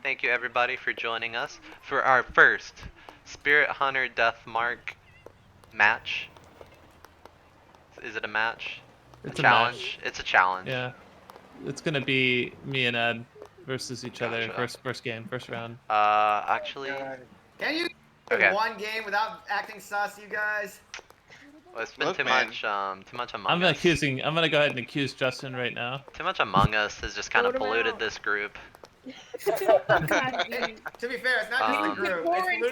Thank you everybody for joining us for our first Spirit Hunter Death Mark match. Is it a match? It's a a challenge? match. It's a challenge. Yeah. It's gonna be me and Ed versus each other. Gotcha. First game, first round. Actually, Can you do okay. one game without acting sus, you guys? Well, it's been Look, too man. much Among I'm Us. gonna go ahead and accuse Justin right now. Too much Among Us has just kind of Vote 'em polluted out. this group. To be fair, it's not just the Um, group. Quarantine.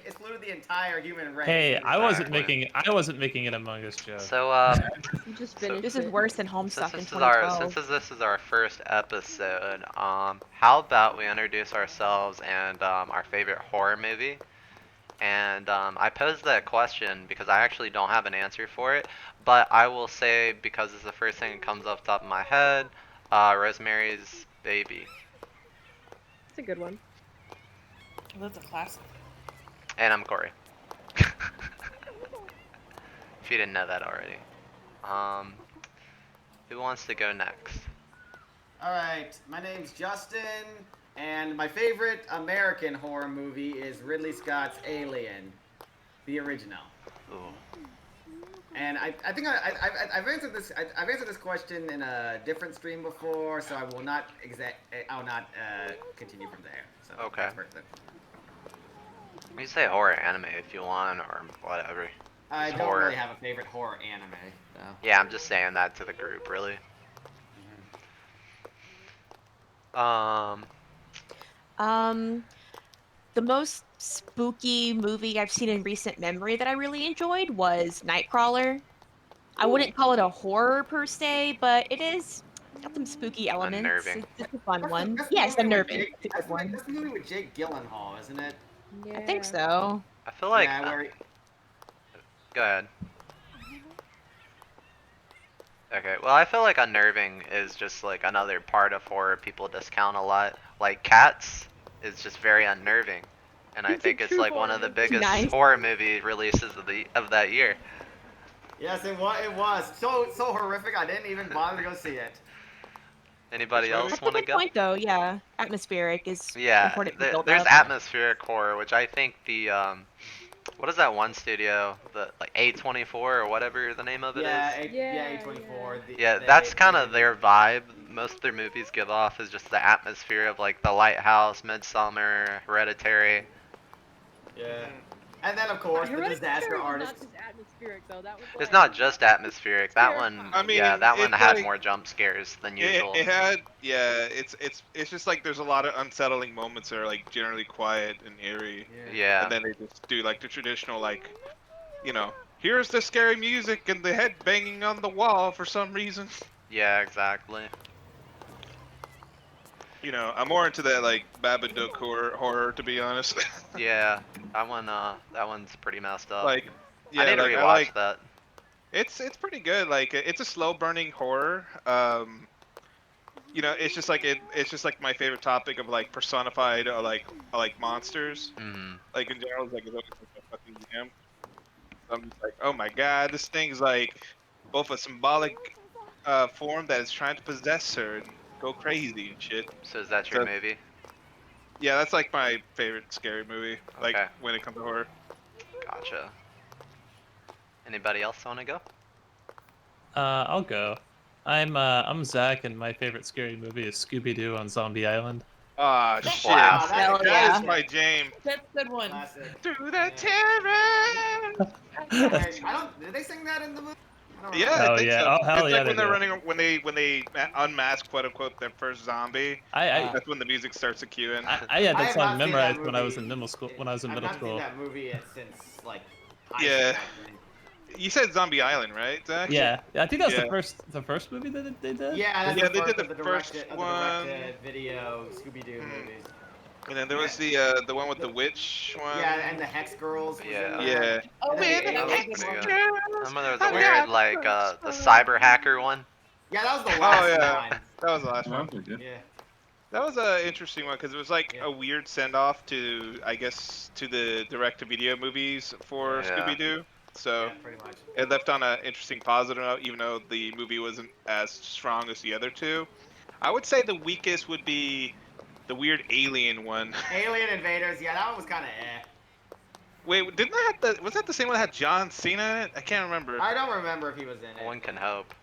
It's polluted the entire human race. Hey, I wasn't Exactly. making an Among Us joke. So You just So- finished This is it. worse than Homestuck since in this is our 2012. this is our first episode, how about we introduce ourselves and our favorite horror movie? And I posed that question because I actually don't have an answer for it, but I will say, because it's the first thing that comes off the top of my head, Rosemary's Baby. It's a good one. That's a classic. And I'm Corey. If you didn't know that already. Who wants to go next? Alright, my name's Justin, and my favorite American horror movie is Ridley Scott's Alien, the original. Ooh. And I think I've answered this question in a different stream before, so I will not continue from there. So Okay. that's perfect. You can say horror anime if you want, or whatever. I It's don't horror. really have a favorite horror anime, so. Yeah, I'm just saying that to the group, really. The most spooky movie I've seen in recent memory that I really enjoyed was Nightcrawler. I wouldn't call it a horror per se, but it is got some spooky elements. Unnerving. It's a fun one. That's the Yes, movie with unnerving. Jake- It's a That's good one. the movie with Jake Gyllenhaal, isn't it? Yeah. I think so. I feel like. Yeah, where Go ahead. Okay, well, I feel like unnerving is just like another part of horror people discount a lot. Like Cats is just very unnerving, and I It's a think it's true like one of the horror. biggest Nice. horror movie releases of that year. Yes, it was. It was so horrific. I didn't even bother to go see it. Anybody Which else That's a want to good go? point, though. Yeah, atmospheric is Yeah, important to build there's up. atmospheric horror, which I think the what is that one studio, the like A24 or whatever the name of it is? Yeah, Yeah, A24. Yeah, that's kind of their vibe. Most of their movies give off is just the atmosphere of like The Lighthouse, Midsummer, Hereditary. Yeah. And then of course the Hereditary disaster was artist. Not just atmospheric though. That was It's like, not just atmospheric. That one, I mean, yeah, that one it's had like- more jump scares than It, usual. it had, yeah. It's just like there's a lot of unsettling moments that are like generally quiet and eerie, Yeah. and then they just do like the traditional like, you know, here's the scary music and the head banging on the wall for some reason. Yeah, exactly. You know, I'm more into that like Babadook horror to be honest. Yeah, that one's pretty messed up. Like, yeah, I need to like, rewatch I like that. it's pretty good. Like it's a slow burning horror. You know, it's just like my favorite topic of like personified like monsters. Hmm. Like in general, it's like it's always like a fucking jam. I'm just like, oh my god, this thing's like both a symbolic form that is trying to possess her and go crazy and shit. So is that your So- movie? Yeah, that's like my favorite scary movie. Like Okay. when it comes to horror. Gotcha. Anybody else want to go? I'll go. I'm Zach, and my favorite scary movie is Scooby Doo on Zombie Island. Ah, shit. Wow. Hell That yeah. is my jam. That's a good one. Classic. Through Yeah. the terror. Wait, Did they sing that in the movie? I don't Yeah, Oh, I think yeah. so. Oh, hell it's yeah, like when they they're do. running when they unmask quote unquote their first zombie. That's when the music starts to cue in. I had I that have song not seen memorized that when I was movie. in middle school. When I was in I've middle not school. seen that movie since like high Yeah. school, I think. You said Zombie Island, right, Zach? Yeah, I think that was Yeah. the first movie that they did. Yeah, that's Yeah, the they first did of the directed, first of one. the directed video Scooby-Doo Mhm. movies. And then there was the one with the witch one. Yeah, and the Hex Girls. Was Yeah. In there. Yeah. Oh, And then man, the That was aliens pretty one. good. I remember there was a weird like the cyber hacker one. Yeah, that was the last yeah. one. That was the last one. Okay, good. Yeah. That was an interesting one because it was like Yeah. a weird send off to, I guess, to the direct-to-video movies for Yeah. Scooby-Doo. So Yeah, pretty much. it left on an interesting positive note, even though the movie wasn't as strong as the other two. I would say the weakest would be the weird alien one. Alien Invaders. Yeah, that one was kind of eh. Wait, didn't that have the? Was that the same one that had John Cena in it? I can't remember. I don't remember if he was in it. One can hope.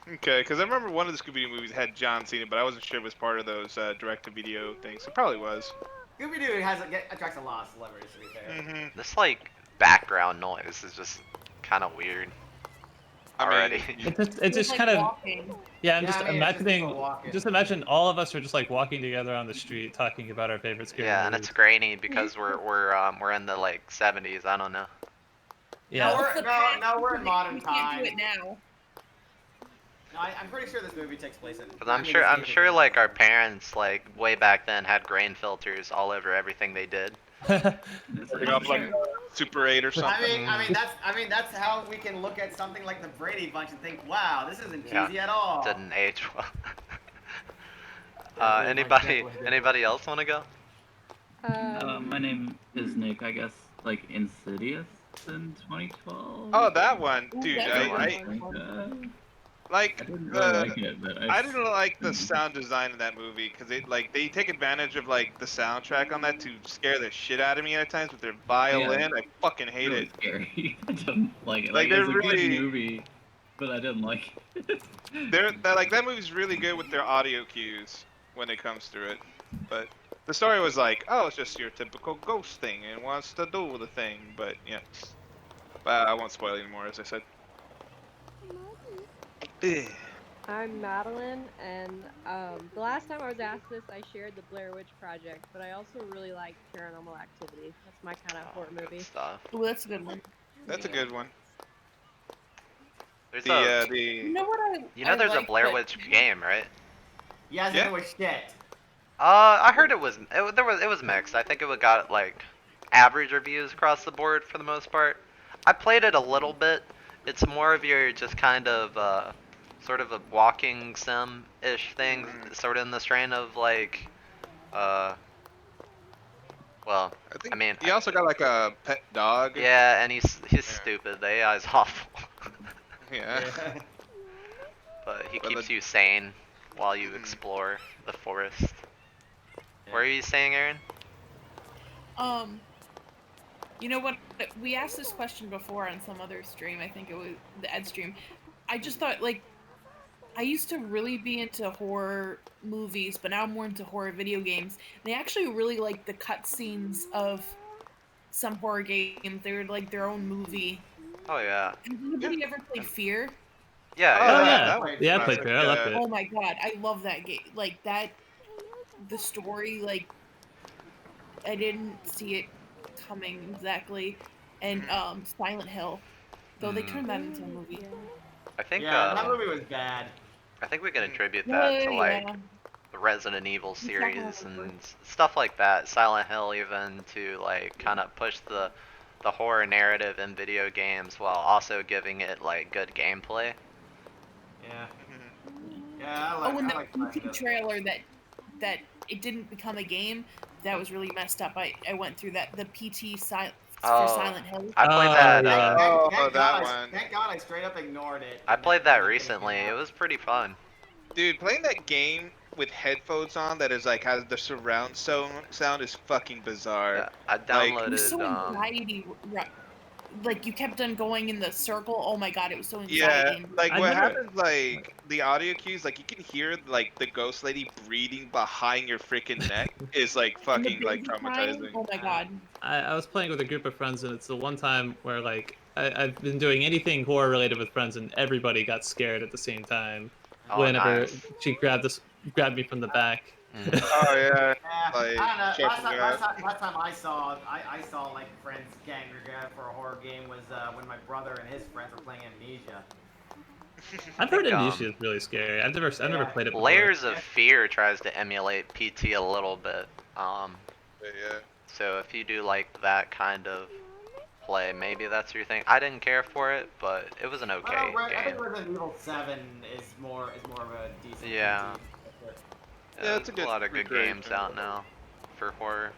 Okay, because I remember one of the Scooby-Doo movies had John Cena, but I wasn't sure if it was part of those direct-to-video things. It probably was. Scooby-Doo attracts a lot of celebrities, to be fair. Mm-hmm. This like background noise is just kind of weird. Already. It's just like kind of walking. yeah. I'm Yeah, just I mean, it's just imagining. people walking. Just imagine all of us are just like walking together on the street, talking about our favorite scary Yeah, and movies. it's grainy because we're in the like 70s. I don't know. Yeah. No, we're- It's the no, past, no, we're in we modern can't do times. it now. No, I'm pretty sure this movie takes place in. Cause I'm sure like our parents like way back then had grain filters all over everything they did. Starting off like Super 8 or something. I mean that's how we can look at something like the Brady Bunch and think, wow, this isn't Yeah. cheesy at all. Didn't age well. Yeah, Anybody else want to go? My name is Nick. I guess like Insidious in 2012. Oh, that one, Ooh, dude. that's a I good one. like I didn't really the. like it, but I didn't like the sound design in that movie because they take advantage of like the soundtrack on that to scare the shit out of me at times with their violin. I fucking hate really it. scary. I didn't like it. Like, Like, it was they're a really- good movie, but I didn't like it. That movie's really good with their audio cues when it comes through it, but the story was like, oh, it's just your typical ghost thing and wants to do the thing, but yeah. But I won't spoil anymore, as I said. Ugh. I'm Madeline, and the last time I was asked this, I shared the Blair Witch Project, but I also really like Paranormal Activity. That's my kind of horror Good movie. stuff. Ooh, that's a good one. That's a good one. There's The You know what there's a like, Blair but- Witch game, right? Yes, Yeah. it was shit. I heard it was mixed. I think it got like average reviews across the board for the most part. I played it a little bit. It's more of your just kind of sort of a walking sim-ish thing, sort of in the strain of like well, I think I mean, he also got like a pet dog. yeah, and he's Yeah. stupid. The AI's awful. Yeah. But he But keeps the- you sane while you Mhm. explore the forest. What are you saying, Aaron? You know what? We asked this question before on some other stream. I think it was the Ed stream. I just thought, like, I used to really be into horror movies, but now I'm more into horror video games. And I actually really like the cutscenes of some horror games. They're like their own movie. Oh yeah. Has anybody ever played Fear? Yeah. Oh, Oh yeah. yeah, that was yeah. I played classic, Fear. I loved yeah. it. Oh my god, I love that game. Like that, the story, like I didn't see it coming exactly. And Silent Hill, though they turned that into a movie. I think Yeah, that movie was bad. I think we can attribute that to like Yeah. the Resident Evil series Exactly. and stuff like that. Silent Hill even to like kind of push the horror narrative in video games while also giving it like good gameplay. Yeah. Mhm. Yeah, I like. Oh, and I the like PT Silent Hill. trailer that it didn't become a game. That was really messed up. I went through that. The PT for Oh. Silent Hill. I played Oh, that. yeah. Oh, Thank that God one. Thank God I straight up ignored it. I played that recently. It was pretty fun. Dude, playing that game with headphones on that is like has the surround sound is fucking bizarre. Yeah, I It was so downloaded. anxiety. Like you kept on going in the circle. Oh my god, it was so Yeah, anxiety. like I what never- happens, like the audio cues, like you can hear like the ghost lady breathing behind your freaking neck is like And the fucking like baby crying, traumatizing. Oh my god. I was playing with a group of friends, and it's the one time where like I've been doing anything horror related with friends, and everybody got scared at the same time. Oh, Whenever nice. she grabbed me from the back. Mhm. Oh yeah, Yeah, like, I don't know. check Last it time, out. last time I saw like friends gang together for a horror game was when my brother and his friends were playing Amnesia. I've heard think, Amnesia is really scary. I've never Yeah. played it before. Layers of Fear tries to emulate PT a little bit. Yeah. So if you do like that kind of play, maybe that's your thing. I didn't care for it, but it was an okay I game. think Resident Evil 7 is more of a decent. Yeah. PT. Yeah, it's a there's good a lot of good recreation. games out now for horror.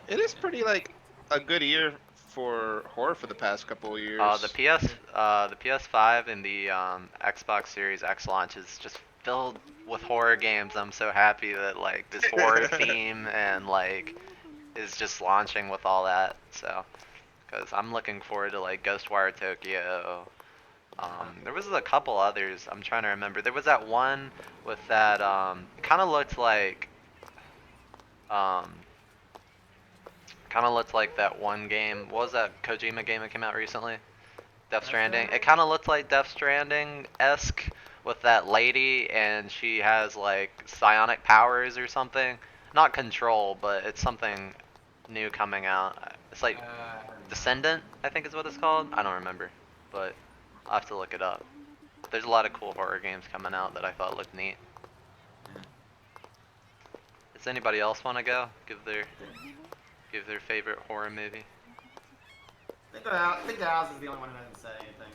It is pretty like a good year for horror for the past couple of years. The PS5 and the Xbox Series X launch is just filled with horror games, I'm so happy that like this horror theme and like is just launching with all that. So, because I'm looking forward to like Ghostwire Tokyo. There was a couple others I'm trying to remember. There was that one with that kind of looked like that one game. What was that Kojima game that came out recently? Death Stranding. It kind of looked like Death Stranding-esque with that lady, and she has like psionic powers or something. Not Control, but it's something new coming out. It's like Descendant, I think is what it's called. I don't remember, but I'll have to look it up. There's a lot of cool horror games coming out that I thought looked neat. Does anybody else want to go? Give their favorite horror movie. I think the house is the only one who hasn't said anything.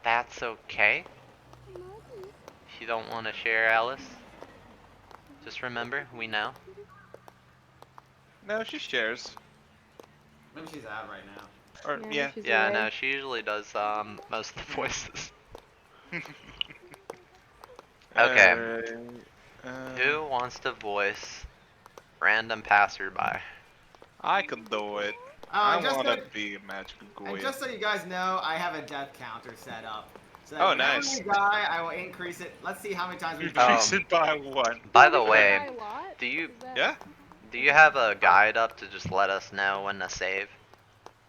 That's okay. If you don't want to share, Alice, just remember, we know. No, she shares. Maybe she's out right now. Or yeah. she's Yeah, away. no, she usually does most of the voices. Okay. Who wants to voice random passerby? I can do it. I want to be a magical And Goya. just so you guys know, I have a death counter set up. So Oh, whenever nice. we die, I will increase it. Let's see how many times we Increase it by 1. By the Is that way, a lot? do you Is that- Yeah. do you have a guide up to just let us know when to save?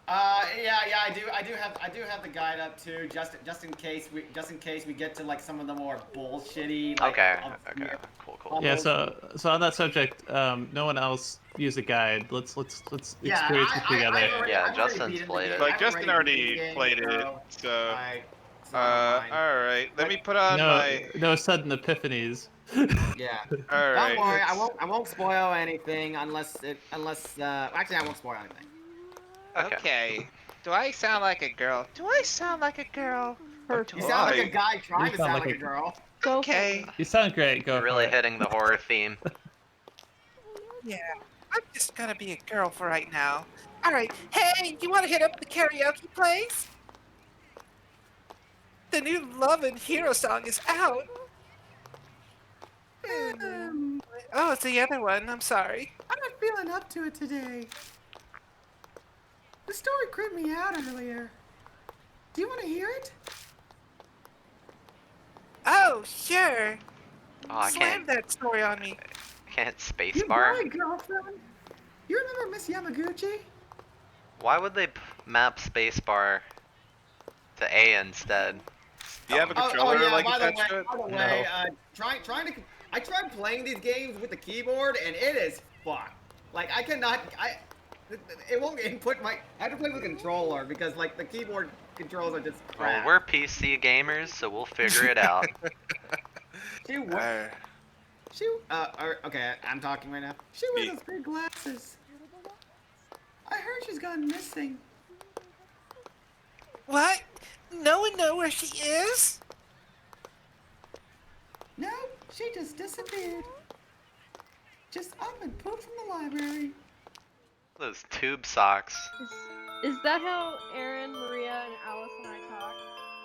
Yeah, I do have the guide up too, just in case we get to like some of the more bullshitty. Like, Okay, obscure cool. Yeah, puzzles. so on that subject, no one else used a guide. Let's Yeah, experience it together. I've already Yeah, beaten Justin's the game. played it. Like I've Justin beat already the game, played it, so. Alright, it's not mine. Alright, let me put on no, my. no sudden epiphanies. Yeah. Alright. Don't worry, I won't spoil anything unless actually I won't spoil anything. Okay. Do I sound like a girl? Do I sound like a girl? Perfect. You sound like a guy trying You to sound sound like like a- a girl. Go Okay. You sound great. Go You're really for it. hitting the horror theme. Yeah, I'm just gonna be a girl for right now. Alright, hey, you wanna hit up the karaoke place? The new Love and Hero song is out. Oh, it's the other one, I'm sorry. I'm not feeling up to it today. The story creeped me out earlier. Do you want to hear it? Oh, sure. Oh, I Slam can't that story on me. hit You spacebar. boy, girlfriend. You remember Miss Yamaguchi? Why would they map spacebar to A instead? Do you have a Oh, controller yeah, like by the attached to it? way, I tried playing these games with the keyboard and it is fucked. Like it won't input my. I have to play with a controller because like the keyboard controls are just Well, crap. we're PC gamers, so we'll figure it out. Okay, I'm talking right now. She wears Me. those big glasses. I heard she's gone missing. What? No one know where she is? No, she just disappeared. Just up and pooped from the library. Those tube socks. Is that how Aaron, Maria, and Alice and I talk?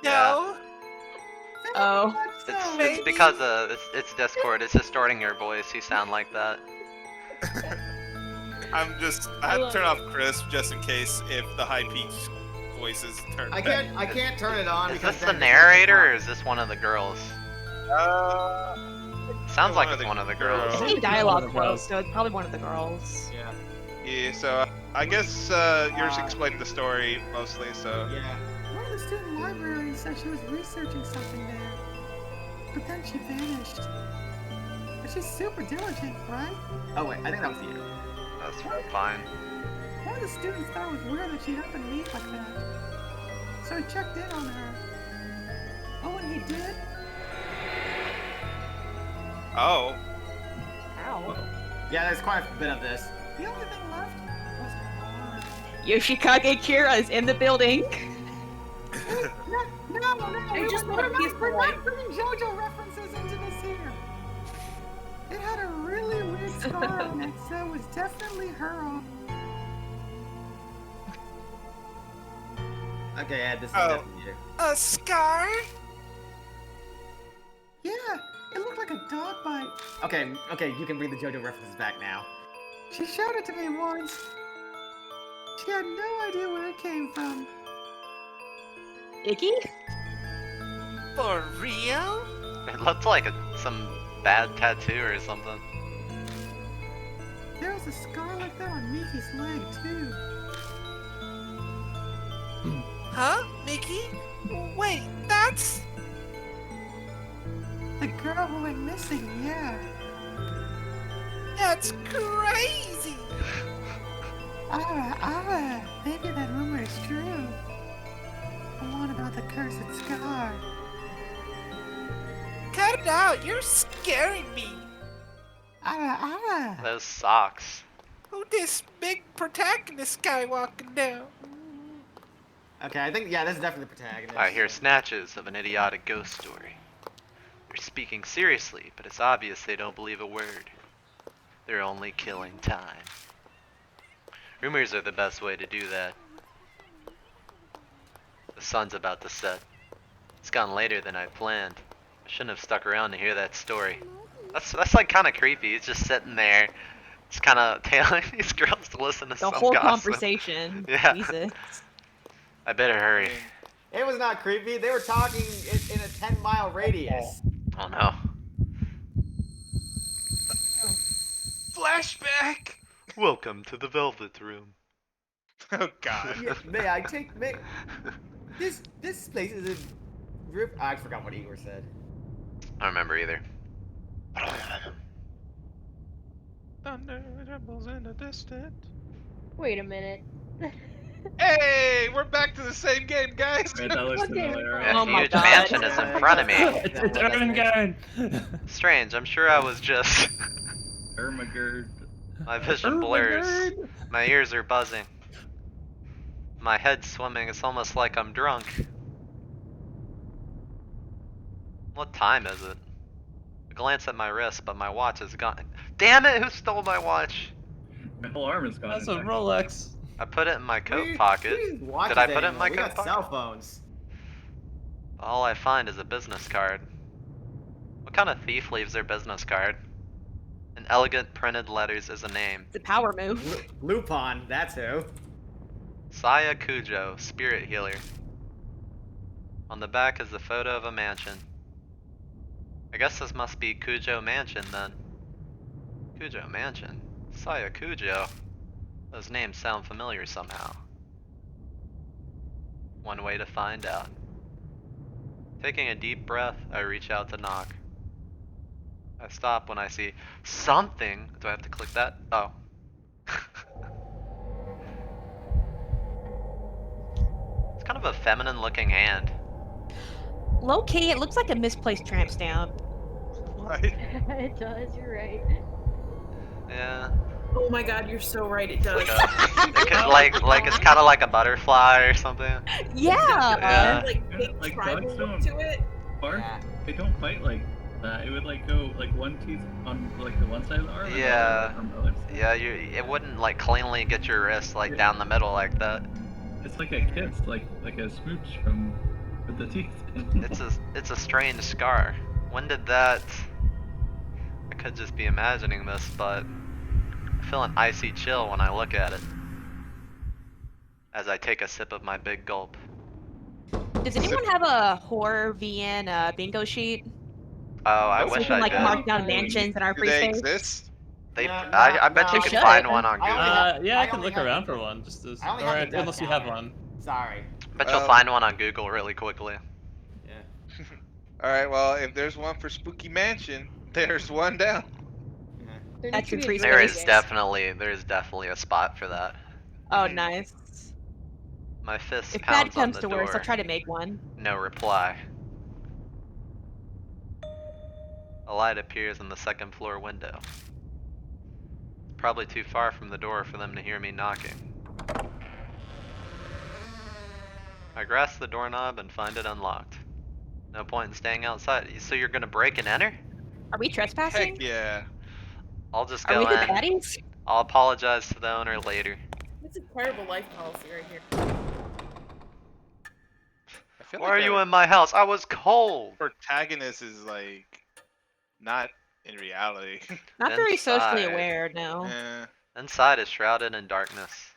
No. Oh. It's because it's Discord. It's distorting your voice. You sound like that. I had to turn off Chris just in case if the high pitched voices turn. I can't turn it on Is because this the then it's narrator or is this one of the girls? Sounds like one of it's the one of the girls. girls. Same dialogue One of the quote, girls. so it's probably one of the girls. Yeah. Yeah, so I guess yours explained the story mostly, so. Yeah. One of the student librarians said she was researching something there. But then she vanished. But she's super diligent, right? Oh wait, I think that was you. That's fine. One of the students thought it was weird that she happened to leave like that. So he checked in on her. Oh, when he did, Oh. Ow. Yeah, there's quite a bit of this. the only thing left was her arm. Yoshikage Kira is in the building. No, I just want a piece of we're light. not putting JoJo references into this here. It had a really weird scar on it, so it was definitely her arm. Okay, Ed, this is Oh. definitely you. A scar? like a dog bite. Okay, you can bring the JoJo references back now. She showed it to me once. She had no idea where it came from. Icky? For real? It looked like some bad tattoo or something. There was a scar like that on Miki's leg, too. Huh, Mickey? Wait, that's... The girl who went missing, yeah. That's crazy! Maybe that rumor is true. The one about the cursed scar. Cut it out, you're scaring me! Those socks. Who this big protagonist guy walking down? Okay, I think, yeah, this is definitely the protagonist. I hear snatches of an idiotic ghost story. They're speaking seriously, but it's obvious they don't believe a word. They're only killing time. Rumors are the best way to do that. The sun's about to set. It's gone later than I planned. I shouldn't have stuck around to hear that story. That's like kind of creepy. He's just sitting there, just kind of tailing these girls to listen to The some whole gossip. conversation. Yeah. Jesus. I better hurry. It was not creepy. They were talking in a 10-mile radius. Oh no. Flashback. Welcome to the Velvet Room. Oh God. This place is a I forgot what Igor said. I don't remember either. Thunder rumbles in the distance. Wait a minute. Hey, we're back to the same game, guys. Right, that looks What game? familiar. A Oh my huge God. mansion is in front of me. It's Ermengarde. Strange, I'm sure I was just... Ermagerd. My vision blurs. My ears are buzzing. My head's swimming, it's almost like I'm drunk. What time is it? I glance at my wrist, but my watch is gone. Damn it, who stole my watch? My whole arm is gone. That's in a fact. Rolex. I put it in my coat We pocket. use watches Did I put it in anymore. my We coat got pocket? cell phones. All I find is a business card. What kind of thief leaves their business card? In elegant printed letters is a name. It's a power move. Lupin, that's who. Saya Kujo, spirit healer. On the back is the photo of a mansion. I guess this must be Kujo Mansion then. Kujo Mansion? Saya Kujo? Those names sound familiar somehow. One way to find out. Taking a deep breath, I reach out to knock. I stop when I see something. Do I have to click that? Oh. It's kind of a feminine looking hand. Low key, it looks like a misplaced tramp stamp. What? It does, you're right. Yeah. Oh my God, you're so right. It does. Like it's kind of like a butterfly or something. Yeah. Yeah. Like Like tribal dogs look don't to it. bark. They don't fight like that. It would like go like one tooth on like the one side of the arm. and Yeah. on the other side. Yeah, it wouldn't like cleanly get your wrist like down the middle like that. It's like a kiss, like a smooch from with the teeth. It's a strange scar. When did that? I could just be imagining this, but I feel an icy chill when I look at it. As I take a sip of my big gulp. Does anyone have a horror VN bingo sheet? Oh, I So we wish can I like did. mark down mansions in our Do they precinct. exist? I bet you They can should. find one on I Google. only have- Yeah, I I can only look have around the- for one. Just as, I only or have the unless you Death have Tower. one. Sorry. Bet you'll find one on Google really quickly. Yeah. All right. Well, if there's one for Spooky Mansion, there's one down. There That's needs your to be a tree There video is game. definitely a spot for that. Oh, nice. My fist If Dad pounds on comes the to door. worse, I'll try to make one. No reply. A light appears in the second floor window. Probably too far from the door for them to hear me knocking. I grasp the doorknob and find it unlocked. No point in staying outside. So you're gonna break and enter? Are we trespassing? Heck yeah. I'll just Are go we the in. baddies? I'll apologize to the owner later. That's a terrible life policy right here. I feel Why like are you our in my house? I was cold. protagonist is like Not in reality. Not very socially Inside. aware, no. Eh. Inside is shrouded in darkness.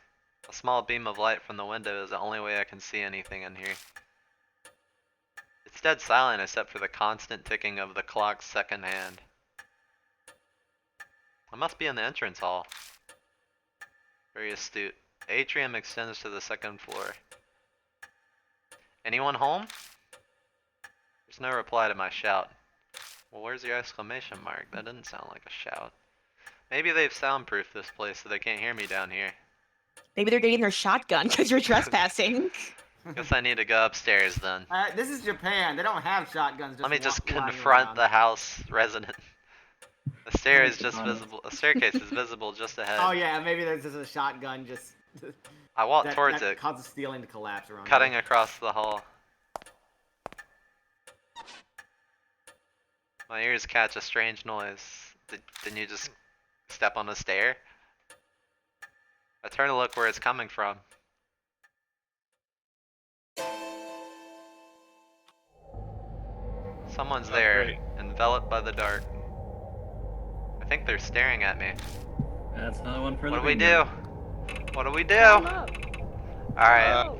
A small beam of light from the window is the only way I can see anything in here. It's dead silent except for the constant ticking of the clock's second hand. I must be in the entrance hall. Very astute. The atrium extends to the second floor. Anyone home? There's no reply to my shout. Well, where's your exclamation mark? That didn't sound like a shout. Maybe they've soundproofed this place so they can't hear me down here. Maybe they're getting their shotgun because you're trespassing. Guess I need to go upstairs then. This is Japan. They don't have shotguns. Let me just lying confront around. the house resident. The stair is just visible. A staircase is visible just ahead. Oh yeah, maybe there's just a shotgun just. I walk that, towards that it, causes stealing to collapse around. cutting you. across the hall. My ears catch a strange noise. Didn't you just step on a stair? I turn to look where it's coming from. Someone's Oh, there, great. enveloped by the dark. I think they're staring at me. That's another one for What the do we do? bingo. What do we do? Call 'em up. Alright,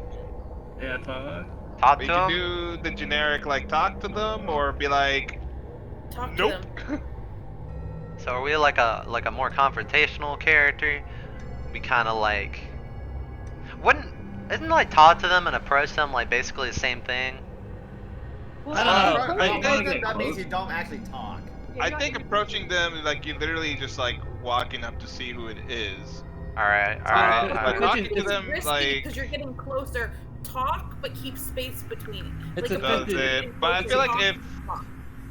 Yeah, talk. talk We to can him. do the generic, like, talk to them, or be like, Talk nope. to them. So are we like a more confrontational character? We kind of like isn't like talk to them and approach them like basically the same thing? I don't know. Well, I- that means you don't actually talk. Yeah, I you're think not- approaching them, like, you literally just, like, walking up to see who it is. Alright, But alright. talking to It's them, risky like, because you're getting closer. Talk, but keep space between. It's like, a if does you're fifty- it? But I feel like if, talk.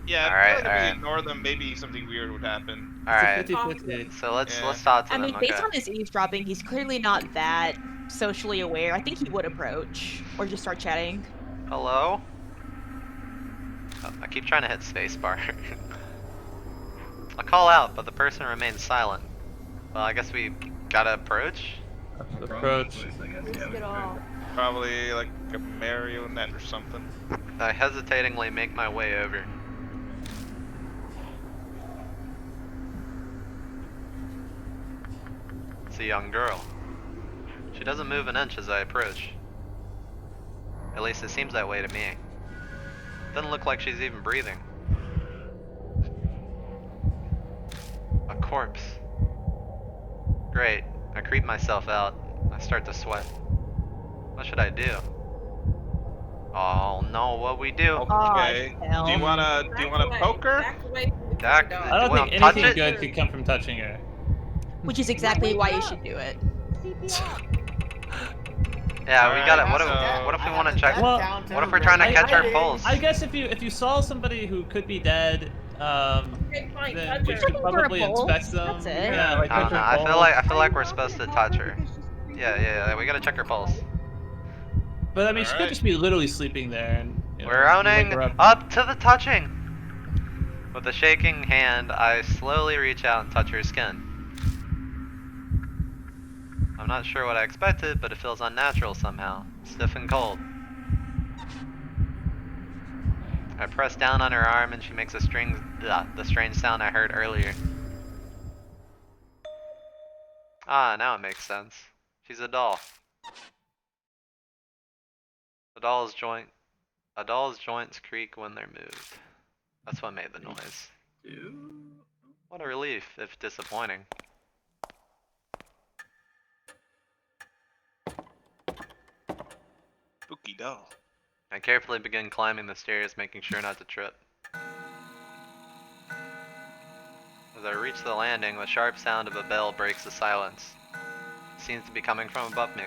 yeah, I Alright, feel like if we alright. ignore them, maybe something weird would happen. Alright. It's a 50-50. So let's Yeah. talk to I them. mean, based Okay. on his eavesdropping, he's clearly not that socially aware. I think he would approach or just start chatting. Hello? Oh, I keep trying to hit spacebar. I call out, but the person remains silent. Well, I guess we gotta approach. Approach. I guess, Risk yeah, we it could. all. Probably, like, a marionette or something. I hesitatingly make my way over. It's a young girl. She doesn't move an inch as I approach. At least it seems that way to me. Doesn't look like she's even breathing. A corpse. Great. I creep myself out. I start to sweat. What should I do? Oh no, what we do? Okay. hell. Do you wanna poke her? Back away from the Back- dog. I don't Well, think touch anything it? good could come from touching her. Which is exactly why you should do it. CPR. Yeah, we gotta. Alright, What if we I want to have check? death Well, counter What if we're trying to ready. catch our I- pulse? I guess if you saw somebody who could be dead, Okay, fine, then touch we her. should Looking for a probably pulse, inspect them. that's it. Yeah, like I don't check know. her I feel pulse. like we're supposed to touch her. Yeah, we gotta check her pulse. But I mean, she could Alright. just be literally sleeping there, and you know, We're you owning wake her up. up to the touching. With a shaking hand, I slowly reach out and touch her skin. I'm not sure what I expected, but it feels unnatural somehow, stiff and cold. I press down on her arm and she makes the strange sound I heard earlier. Ah, now it makes sense. She's a doll. A doll's joints creak when they're moved. That's what made the noise. What a relief, if disappointing. Spooky doll. I carefully begin climbing the stairs, making sure not to trip. As I reach the landing, the sharp sound of a bell breaks the silence. It seems to be coming from above me.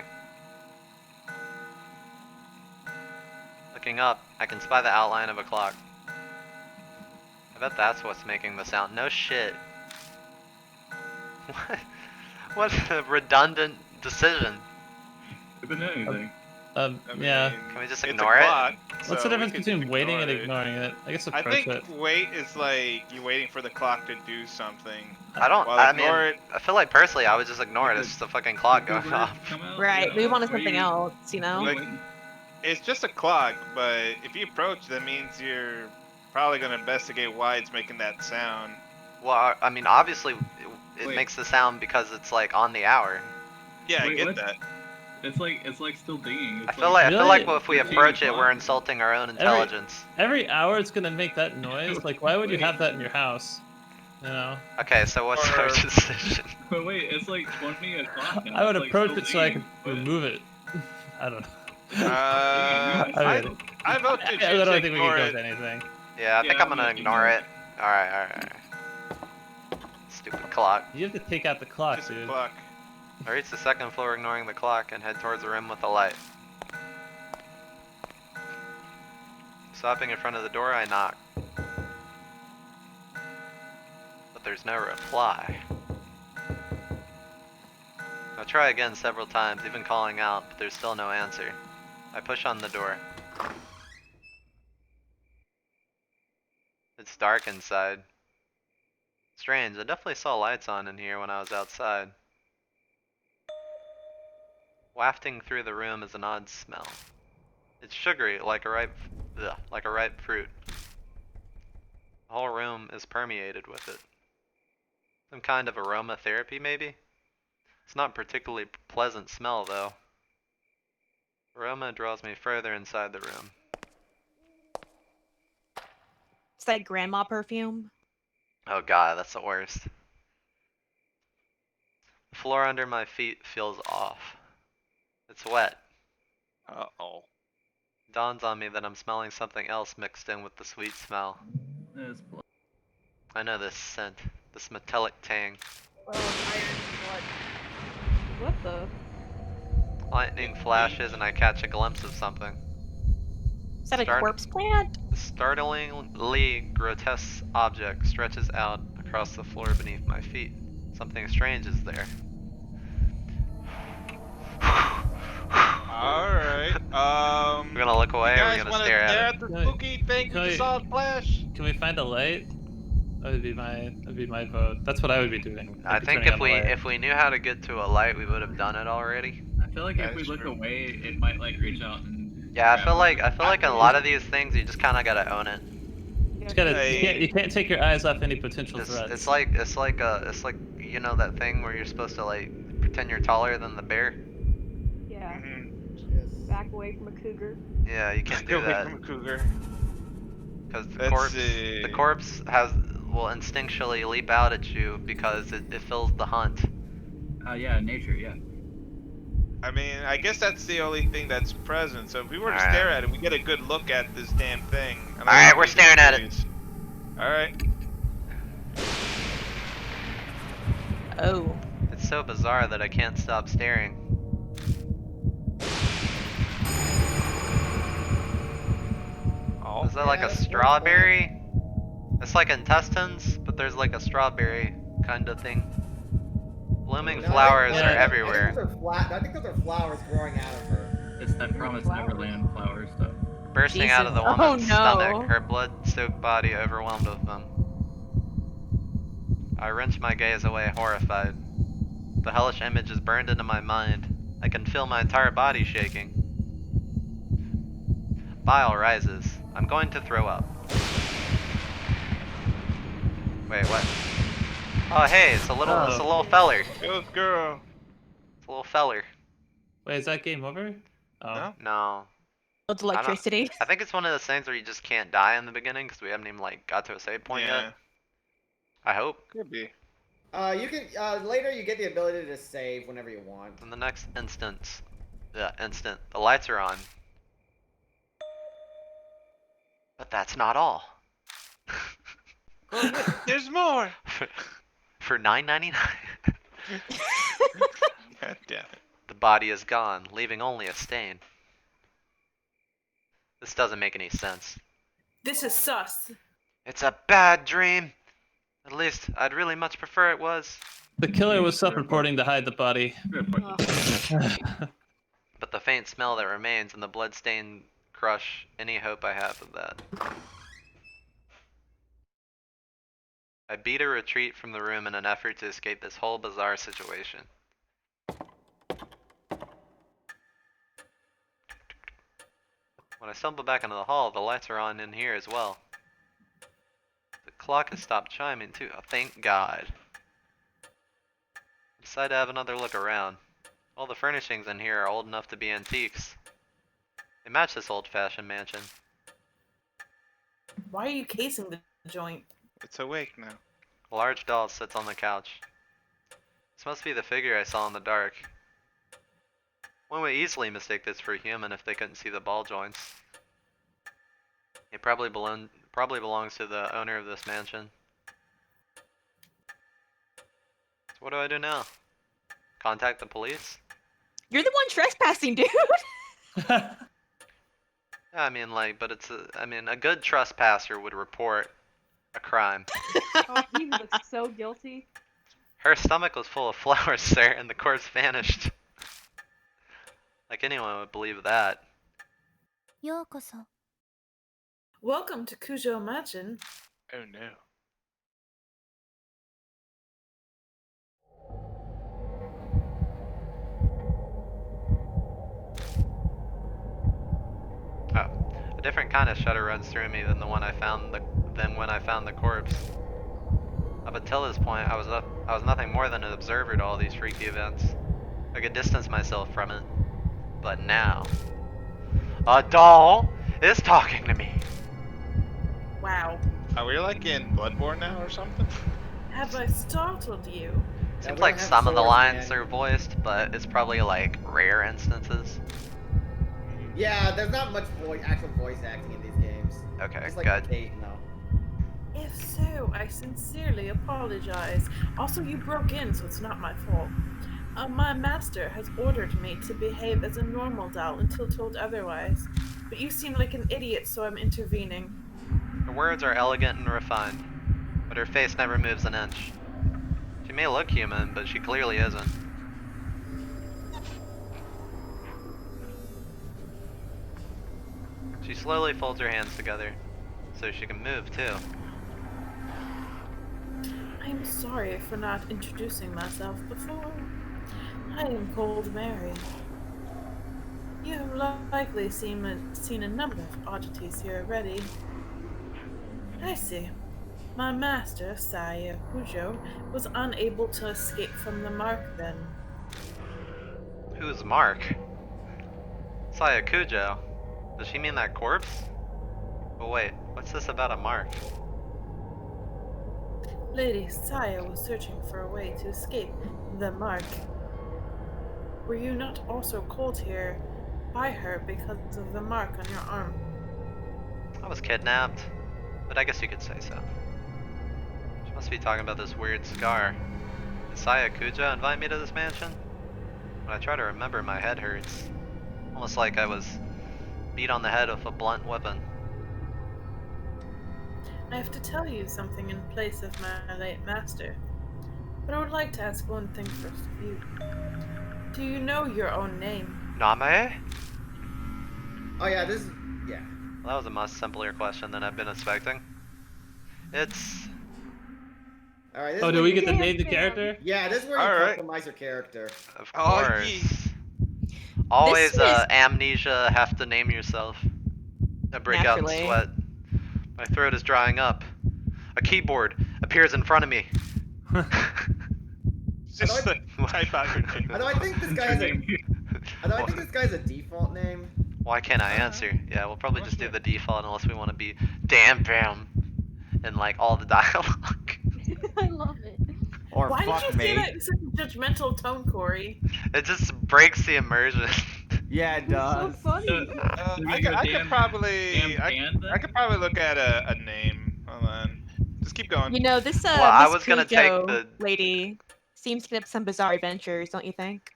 Looking up, I can spy the outline of a clock. I bet that's what's making the sound. No shit. What a redundant decision. Could've been anything. I Yeah. mean, Can we just it's a ignore it? clock, What's so the we difference can between just waiting and ignore it. ignoring it? I guess I approach think it. wait is like you waiting for the clock to do something. I don't. Well, I mean, ignore it. I feel like personally, I would just ignore it. Like It's just a fucking clock going Bird off. come out, Right, you know, move on to what do something you- else, you know? Like- It's just a clock, but if you approach, that means probably gonna investigate why it's making that sound. Well, I mean, obviously, it Wait. makes the sound because it's like on the hour. Yeah, I Wait, get what? that. It's like still digging. I feel like Really? if we 15 approach it, o'clock. we're insulting our own intelligence. Every hour it's gonna make that noise. Like, why would you have that in your house? You know? Okay, so what's our Or- decision? But wait, it's like 20 o'clock now. I would It's, like, approach still it so I dinging, could but- remove it. I don't know. I vote to I choose don't to think we can ignore go it. with anything. Yeah, I think Yeah, I'm gonna ignore it. Alright. Stupid clock. You have to take out the clock, Just a dude. clock. I reach the second floor ignoring the clock and head towards the room with the light. Stopping in front of the door, I knock. But there's no reply. I try again several times, even calling out, but there's still no answer. I push on the door. It's dark inside. Strange, I definitely saw lights on in here when I was outside. Wafting through the room is an odd smell. It's sugary, like a ripe fruit. The whole room is permeated with it. Some kind of aromatherapy, maybe? It's not a particularly pleasant smell, though. Aroma draws me further inside the room. It's like grandma perfume. Oh god, that's the worst. The floor under my feet feels off. It's wet. Uh-oh. Dawns on me that I'm smelling something else mixed in with the sweet smell. There's blood. I know this scent, this metallic tang. Oh, iron blood. What the? Lightning flashes and I catch a glimpse of something. Is that a corpse plant? A startlingly grotesque object stretches out across the floor beneath my feet. Something strange is there. Alright, We're gonna look away or we're gonna stare at it? the spooky thing Can we we- saw in Flash? Can we find a light? That'd be my vote. That's what I would be doing. I I'd be think turning if on the we light. if we knew how to get to a light, we would have done it already. I feel like That if we is look true. away, it might like reach out and. Yeah, I grab feel us. like in a lot of these things you just kind of gotta own it. Just gotta, Hey. you can't take your eyes off any potential It's, threats. it's like you know that thing where you're supposed to like pretend you're taller than the bear. Yeah. Mhm. Back away from a cougar. Yeah, you can't do Away that from a cougar. because the Let's corpse see. the corpse will instinctually leap out at you because it fills the hunt. Yeah, nature, yeah. I mean, I guess that's the only thing that's present. So if we were to Alright. stare at it, we get a good look at this damn thing. Alright, we're staring at it. Alright. Oh. It's so bizarre that I can't stop staring. Oh. Is that like a that's strawberry? It's like intestines, but there's like a strawberry kind of thing. Blooming No, I think- flowers yeah, are everywhere. I think those are flowers growing out of her. It's that Promised Neverland flower stuff. Bursting out of the Jesus. woman's Oh, no. stomach, her blood-soaked body overwhelmed with them. I wrench my gaze away, horrified. The hellish image is burned into my mind. I can feel my entire body shaking. Bile rises. I'm going to throw up. Wait, what? Oh, hey, it's a little feller. Go girl. It's a little feller. Wait, is that game over? Oh. No? No. It's electricity. I think it's one of those things where you just can't die in the beginning because we haven't even like got to a save point Yeah. yet. I hope. Could be. You can later you get the ability to save whenever you want. In the next instant, the lights are on. But that's not all. There's more. For $9.99, God damn it. the body is gone, leaving only a stain. This doesn't make any sense. This is sus. It's a bad dream. At least, I'd really much prefer it was. The killer was self-reporting to hide the body. Good point. But the faint smell that remains and the blood-stained crush any hope I have of that. I beat a retreat from the room in an effort to escape this whole bizarre situation. When I stumble back into the hall, the lights are on in here as well. clock has stopped chiming too. Oh, thank God. Decided to have another look around. All the furnishings in here are old enough to be antiques. They match this old-fashioned mansion. Why are you casing the joint? It's awake now. A large doll sits on the couch. This must be the figure I saw in the dark. One would easily mistake this for a human if they couldn't see the ball joints. It probably belongs to the owner of this mansion. So what do I do now? Contact the police? You're the one trespassing, dude. Yeah, I mean, like, but a good trespasser would report a crime. Oh, he looks so guilty. Her stomach was full of flowers, sir, and the corpse vanished. Like anyone would believe that. Welcome to Cujo Mansion. Oh no. Oh, a different kind of shudder runs through me than when I found the corpse. Up until this point, I was nothing more than an observer to all these freaky events. I could distance myself from it. But now, a doll is talking to me. Wow. Are we like in Bloodborne now or something? Have I startled you? Seems we like don't have some of the swords, lines man. are voiced, but it's probably like rare instances. Yeah, there's not much actual voice acting in these games. Okay, Just like good. Kate, no. If so, I sincerely apologize. Also, you broke in, so it's not my fault. My master has ordered me to behave as a normal doll until told otherwise. But you seem like an idiot, so I'm intervening. Her words are elegant and refined, but her face never moves an inch. She may look human, but she clearly isn't. She slowly folds her hands together, so she can move too. I'm sorry for not introducing myself before. I am called Mary. You have likely seen a number of oddities here already. I see. My master, Saya Cujo, was unable to escape from the mark then. Who's Mark? Saya Cujo. Does she mean that corpse? But wait, what's this about a mark? Lady Saya was searching for a way to escape the mark. Were you not also called here by her because of the mark on your arm? I was kidnapped, but I guess you could say so. She must be talking about this weird scar. Did Saya Cujo invite me to this mansion? When I try to remember, my head hurts. Almost like I was beat on the head with a blunt weapon. I have to tell you something in place of my late master. But I would like to ask one thing first of you. Do you know your own name? Name? Oh yeah, this is yeah. Well, that was a much simpler question than I've been expecting. It's... All right. This Oh, is do where we you- get to name the character? Yeah, this is where you Alright. customize your character. Of Oh, course. yeah. Always This was- amnesia, have to name yourself. I break out in Naturally. sweat. My throat is drying up. A keyboard appears in front of me. Just like wipe out your name. Although I think this guy has a default name. Why can't I answer? Yeah, we'll probably just do the default unless we want to be damn bam in like all the dialogue. I love it. Or Why fuck did you say me. that in such a judgmental tone, Corey? It just breaks the immersion. Yeah, it It's so does. funny. I could probably I could probably look at a name. Hold on. Just keep going. You know, this Well, I Miss was gonna Cujo take the- lady seems to get up some bizarre adventures, don't you think?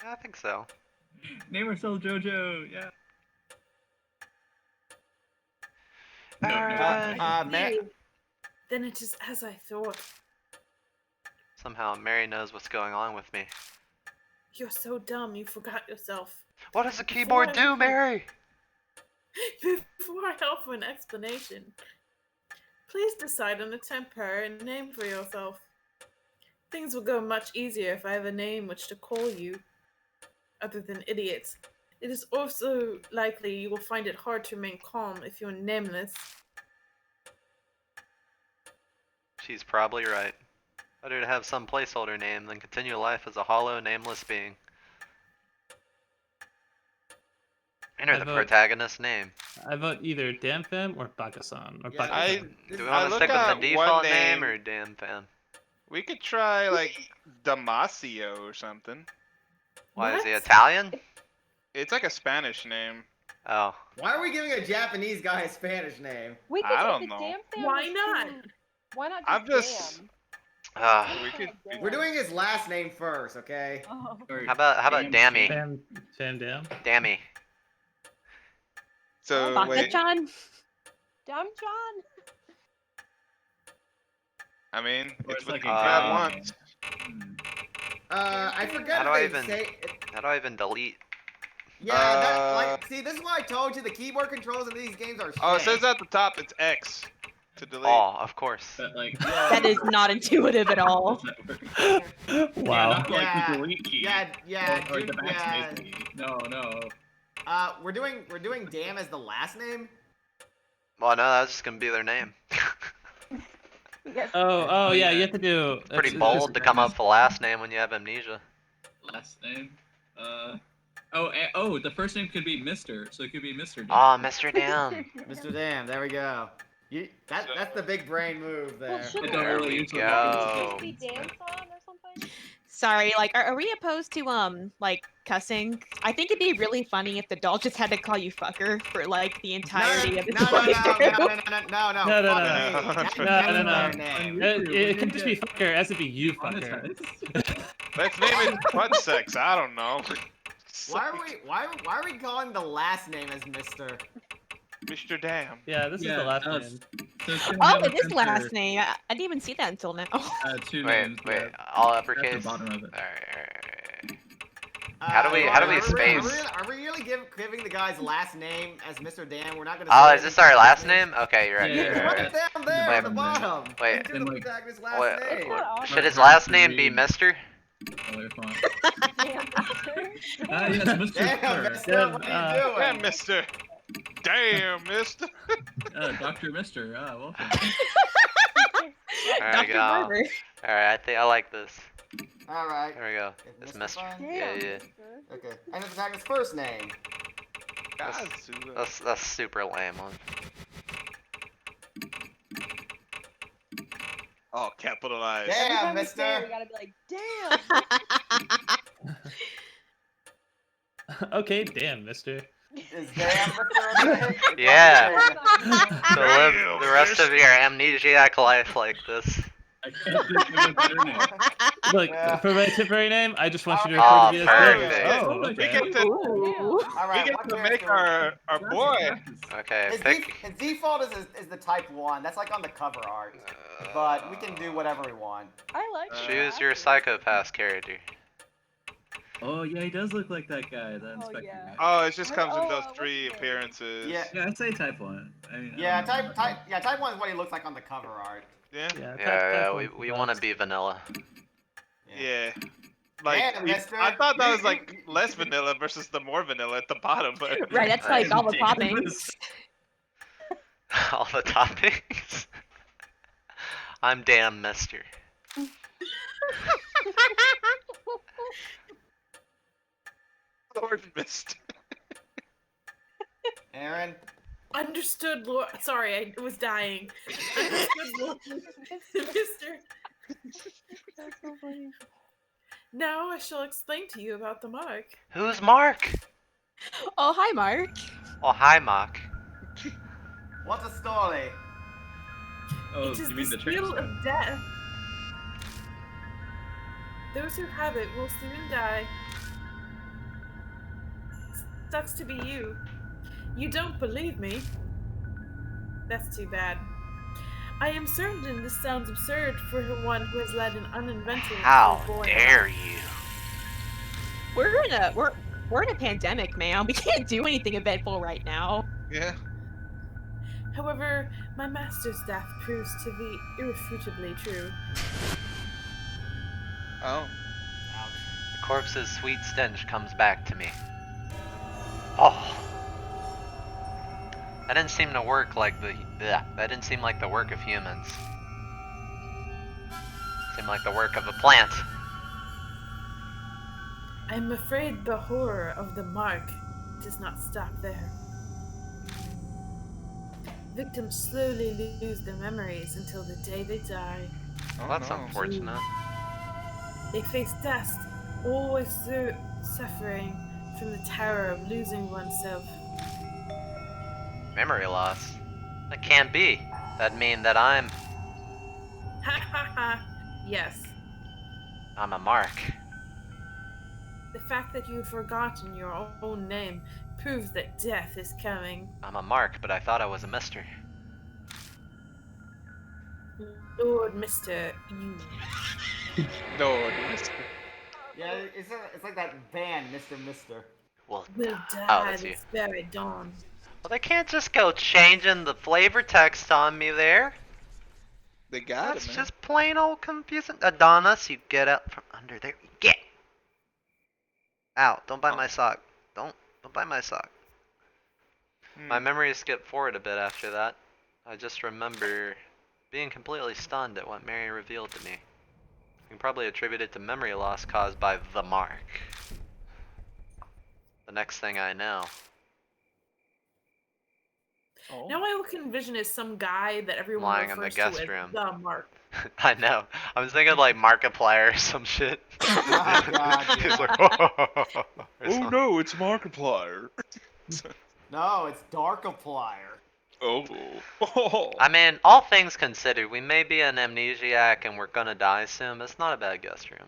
Yeah, I think so. Name herself JoJo. Yeah. Mary. Then it is as I thought. Somehow Mary knows what's going on with me. You're so dumb, you forgot yourself. What does the keyboard do, Mary? Before I offer an explanation, please decide on a temporary name for yourself. Things will go much easier if I have a name which to call you, other than idiots. It is also likely you will find it hard to remain calm if you're nameless. She's probably right. Better to have some placeholder name than continue life as a hollow, nameless being. Enter I the vote- protagonist's name. I vote either Damfam or Bakasan. Or Yeah, Bakasan. Do we I want to look stick with at the default one name name. or damn fan? We could try like Damasio or something. Why is he What? Italian? It's like a Spanish name. Oh, Why are we giving a Japanese guy a Spanish name? We could I take don't the know. damn fan. Why was not? too- Why not I'm just just- damn? We could. Damn. We're doing his last name first, okay? Oh. Or how about Dammy? Fam Dam. Dammy. So wait. Baka-chan? Dumb John. I mean, Or it's it's what like you a grab guy once. I forget How do I if they even- say. How do I even delete? Yeah, that, Uh, like, see, this is why I told you the keyboard controls in these games are shit. Oh, it says at the top it's X to delete. Oh, of course. But like, That is not intuitive at all. Yeah, Wow. not like Yeah. the delete key. Yeah, Or the dude, backspace key. No. We're doing damn as the last name. Well, no, that's just gonna be their name. Yes. Oh yeah, yeah. you have to do. It's pretty it's bold to come up with the last name when you have amnesia. Last name. Oh, the first name could be Mr. So it could be Mr. Dan. Oh, Mr. Damn. Mr. Damn, there we go. That's the big brain move Well, there. shouldn't There it we be- go. Should it be damn son or something? Sorry, like, are we opposed to like cussing? I think it'd be really funny if the doll just had to call you fucker for like the entirety of its playthrough. No. No, no, fuck no. me. No, no, That's no. their name. It can just be fucker, as it be you fucker. Monetize. Let's name it butt sex. I don't know. Why are we calling the last name as Mr.? Mr. Damn. Yeah, this is the last name. So it's gonna Oh, have it is center, last name. I didn't even see that until now. Two Wait, names. wait. yeah, All at the uppercase. bottom of it. Alright. How do we space? Are we really giving the guy's last name as Mr. Dan? We're not gonna. Oh, say is this anything our last about name? Okay, you're right. Yeah, You're yeah, right. Write it down there at the Wait, bottom. wait. Enter And, the like, protagonist's last Wait, name. It's not awesome. Should his last name be Mr.? Color font. Damn, Ah, yes, Mr. Damn, Sir. Mr. What are you Yeah, doing? Mister. Damn, Mister. Dr. Mister. welcome. Alright, Dr. go. Barber. Alright, I think I like this. All right. There we go. Is It's Mr. Mr. fine? Yeah, yeah. Okay. And the protagonist's first name. That's super lame one. Oh, capitalized. Damn, Every time we say it, Mr. we gotta be like, damn. Okay, damn, mister. Is damn Mr. okay? Yeah. So Damn, live the rest of your amnesiac life like this. I can't think of a better name. Look, Yeah. for my temporary name, I just want you to Oh, refer to me as perfect. Bill. Oh, Oh, okay. We okay. get to, Ooh. All we right. get what to make character- our boy. Okay, His, pick. his default is the type 1. That's like on the cover art. But we can do whatever we want. I like Choose that. your psychopath character. Oh, yeah, he does look like that guy, that Oh, inspector yeah. guy. Oh, it just comes in Oh, those what's 3 his name? appearances. Yeah. Yeah, I'd say type 1. I mean, I Yeah, don't know. type 1 is what he looks like on the cover art. Yeah. Yeah, Yeah, we want to be vanilla. Yeah. Like, Damn, mister. I thought that was like less vanilla versus the more vanilla at the bottom, but Right, that's like all the Damn. toppings. All the topics. I'm damn mister. Lord missed. Aaron? Understood, Lord. Sorry, I was dying. Understood, Lord. Mister. That's so funny. Now I shall explain to you about the mark. Who's Mark? Oh, hi, Mark. Oh, hi, Mark. What's the story? Oh, It is you the mean the seal transfer? of death. Those who have it will soon die. Sucks to be you. You don't believe me. That's too bad. I am certain this sounds absurd for one who has led an uninvented How boy. dare you? We're in a pandemic, man. We can't do anything eventful right now. Yeah. However, my master's death proves to be irrefutably true. Oh. The corpse's sweet stench comes back to me. Oh. That didn't seem to work like that didn't seem like the work of humans. Seemed like the work of a plant. I'm afraid the horror of the mark does not stop there. Victims slowly lose their memories until the day they die. Oh, That's no. unfortunate. They face death, always suffering from the terror of losing oneself. Memory loss? That can't be. That'd mean that I'm Ha ha ha! Yes. a mark. The fact that you've forgotten your own name proves that death is coming. I'm a mark, but I thought I was a mister. Lord Mr. You. No. Yeah, it's like that band, Mr. Mister. Well, Will oh, die that's you. this very dawn. Well, they can't just go changing the flavor text on me there. They got That's it, man. just plain old confusing. Adonis, you get out from under there. Get! Ow, don't bite my sock. Don't bite my sock. My memory skipped forward a bit after that. I just remember being completely stunned at what Mary revealed to me. You can probably attribute it to memory loss caused by the mark. The next thing I know. Oh. Now I can envision as some guy that everyone Lying in the refers guest to as room. the Mark. I know. I was thinking like Markiplier or some shit. Oh, God, He's yeah. like, or Oh something. no, it's Markiplier. No, it's Darkiplier. Oh. I mean, all things considered, we may be an amnesiac and we're gonna die soon, but it's not a bad guest room.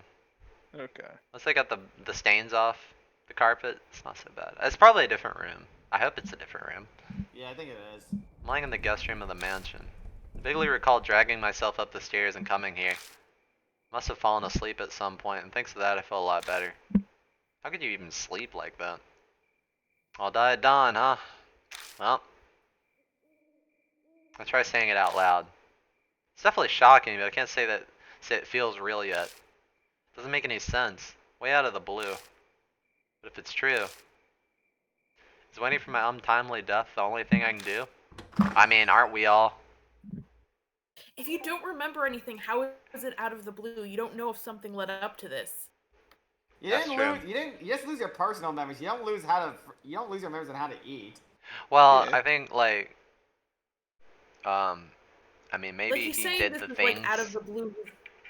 Okay. Once they got the stains off the carpet, it's not so bad. It's probably a different room. I hope it's a different room. Yeah, I think it is. I'm lying in the guest room of the mansion. I vaguely recall dragging myself up the stairs and coming here. Must have fallen asleep at some point, and thanks to that I feel a lot better. How could you even sleep like that? I'll die at dawn, huh? Well, I'll try saying it out loud. It's definitely shocking, but I can't say it feels real yet. It doesn't make any sense. Way out of the blue. But if it's true, is waiting for my untimely death the only thing I can do? I mean, aren't we all? If you don't remember anything, how is it out of the blue? You don't know if something led up to this. You That's didn't true. lose. You just lose your personal memories. You don't lose how to. You don't lose your memories on how to eat. Well, Yeah. I think like, I mean, maybe Like he's he saying did this the is things. like out of the blue,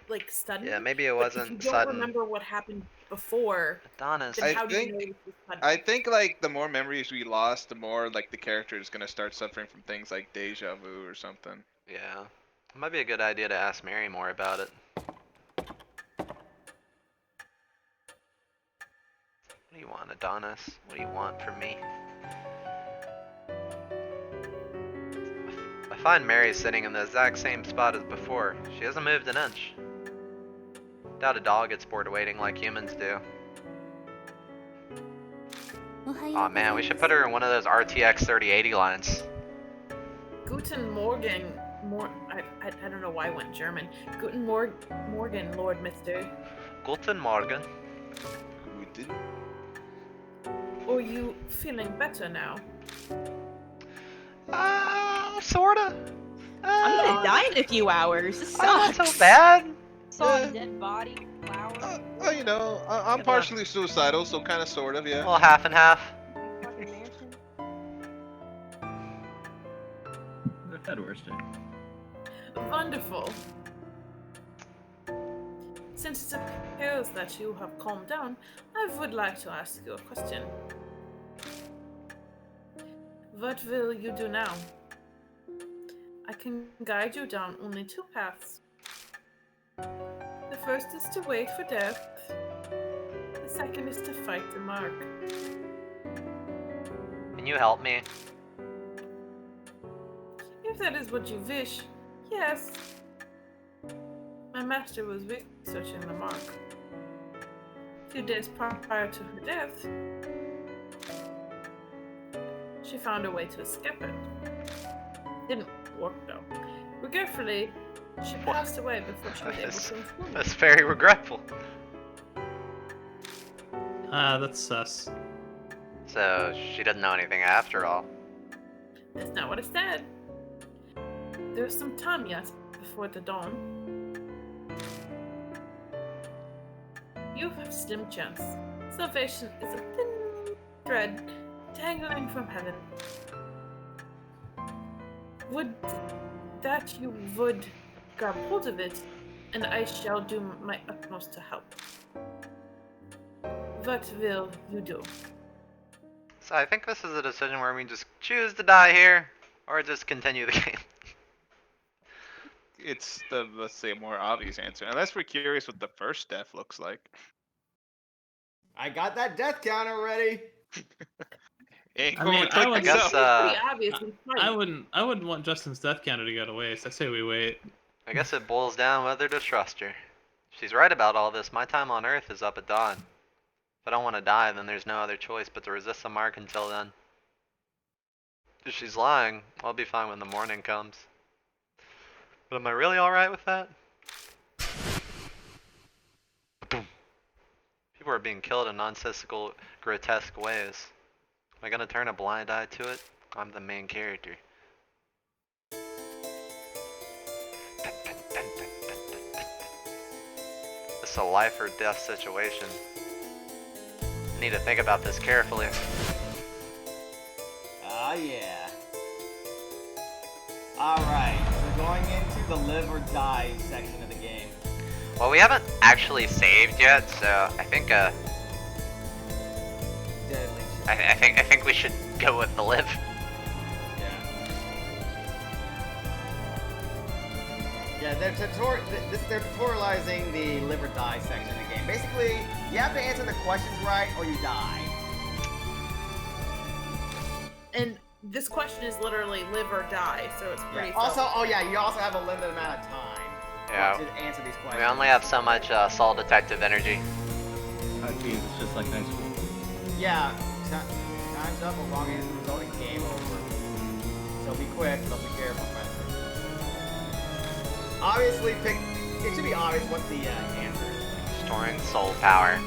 like sudden. Yeah, maybe it but if wasn't you don't sudden. remember what happened before, Adonis. then I how do you think- know this was sudden? I think like the more memories we lost, the more like the character is gonna start suffering from things like deja vu or something. Yeah, it might be a good idea to ask Mary more about it. What do you want, Adonis? What do you want from me? I find Mary sitting in the exact same spot as before. She hasn't moved an inch. Doubt a dog gets bored waiting like humans do. Aw man, we should put her in one of those RTX 3080 lines. Guten Morgen, I don't know why I went German. Guten Morgen, Lord Mister. Guten Morgen. We didn't. Are you feeling better now? Sorta. I'm gonna die in a few hours. This Not sucks. so bad. Saw Yeah. a dead body, flower. You know, I'm Good partially suicidal, so kind of, sort of, yeah. Well, half and half. Fucking mansion. I've had worse days. Wonderful. Since it appears that you have calmed down, I would like to ask you a question. What will you do now? I can guide you down only two paths. The first is to wait for death. The second is to fight the mark. Can you help me? If that is what you wish, yes. My master was researching the mark. A few days prior to her death, she found a way to escape it. Didn't work though. Regretfully, she passed away before she was able to inform me. That's very regretful. That's sus. So, she doesn't know anything after all. That's not what I said. There's some time yet before the dawn. You have slim chance. Salvation is a thin thread dangling from heaven. Would that you would grab hold of it, and I shall do my utmost to help. What will you do? So I think this is a decision where we just choose to die here, or just continue the game. It's the, let's say, more obvious answer. Unless we're curious what the first death looks like. I got that death counter ready. Ain't I going mean, to click I would the guess, go. Pretty obvious. and funny. I wouldn't want Justin's death counter to go to waste. I say we wait. I guess it boils down whether to trust her. If she's right about all this, my time on Earth is up at dawn. If I don't want to die, then there's no other choice but to resist the mark until then. If she's lying, I'll be fine when the morning comes. But am I really alright with that? Boom. People are being killed in nonsensical, grotesque ways. Am I gonna turn a blind eye to it? I'm the main character. It's a life or death situation. I need to think about this carefully. Ah, yeah. Alright, we're going into the live or die section of the game. Well, we haven't actually saved yet, so I think Deadly. I think we should go with the live. Yeah, they're tutorializing the live or die section of the game. Basically, you have to answer the questions right or you die. And this question is literally live or die, so it's pretty. Yeah. Also, oh yeah, you also have a limited amount of time Yeah. to answer these questions. We only have so much Soul Detective energy. Oh geez, it's just like high school. Yeah, time's up as long as the resulting game over. So be quick, but be careful, friends. Obviously, it should be obvious what the answer is. Restoring soul power.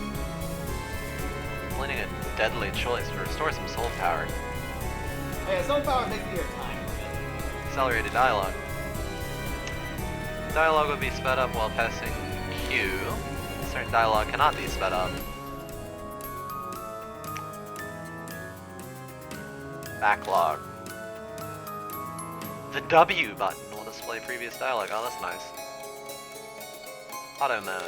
Completing a deadly choice to restore some soul power. Oh, yeah, soul power makes you a time limit. Accelerated dialogue. Dialogue will be sped up while pressing Q. Certain dialogue cannot be sped up. Backlog. The W button will display previous dialogue. Oh, that's nice. Auto mode.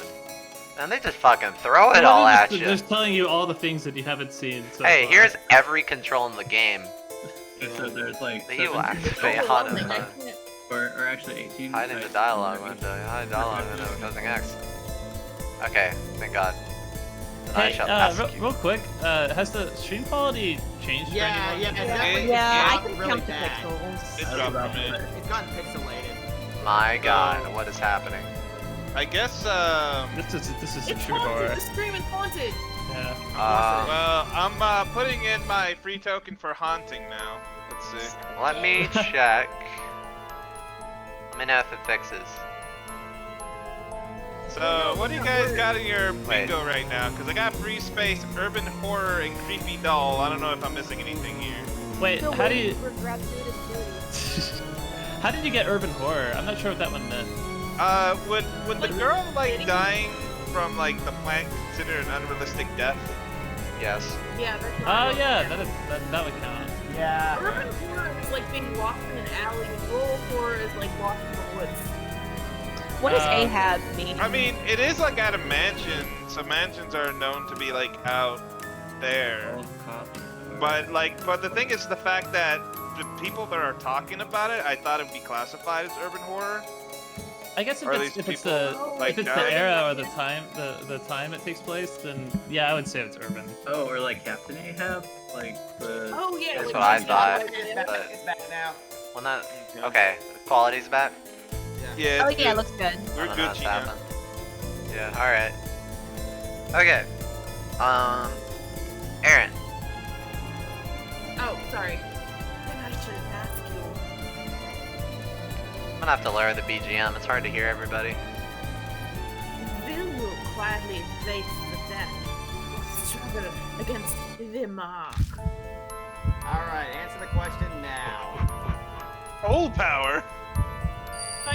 And they just fucking throw it all at you. Just telling you all the things that you haven't seen. So Hey, far. here's every control in the game. So there's like That you 17 activate controls, auto mode. or actually 18. Hide in the types. dialogue window. Hide dialogue window pressing X. Okay, thank God. Then I Hey, shall real quick, has the stream quality changed for Yeah, anyone? yeah, it's definitely Yeah, I it's can gotten really count the bad. pixels. It I was dropped about for me. to say. It's gotten pixelated. My God, what is happening? I guess, This is It's true horror. haunted. The stream is haunted. Yeah. Well, I'm putting in my free token for haunting now. Let's see. Let me check. Let me know if it fixes. So, what do you guys got in your Wait. bingo right now? Because I got free space, urban horror, and creepy doll. I don't know if I'm missing anything here. Wait, Still how do waiting you for gratuitous duty. how did you get urban horror? I'm not sure what that one meant. Would the girl like dying from like the plant consider an unrealistic death? Yes. Yeah, that's Oh not yeah, that would count. Yeah. Urban horror is like being locked in an alley, and rural horror is like locked in the woods. What does Ahab mean? I mean, it is like at a mansion, so mansions are known to be like out there. All cops. But the thing is the fact that the people that are talking about it, I thought it'd be classified as urban horror. I guess Or at if least it's people, the like, if it's dying. the era or the time it takes place, then yeah, I would say it's urban. Oh, or like Captain Ahab, like the. Oh yeah, That's like what I Jason thought. Momoa, It's yeah. back, but- it's back now. Well, not. Okay, the quality's back. Yeah. Oh it's yeah, good. it looks good. I We're don't know what's Gucci now. happened. Yeah. All right. Okay. Aaron. Oh, sorry. Then I should ask you. I'm gonna have to lower the BGM. It's hard to hear everybody. Will you quietly face the death or struggle against the mark? Alright, answer the question now. Old power.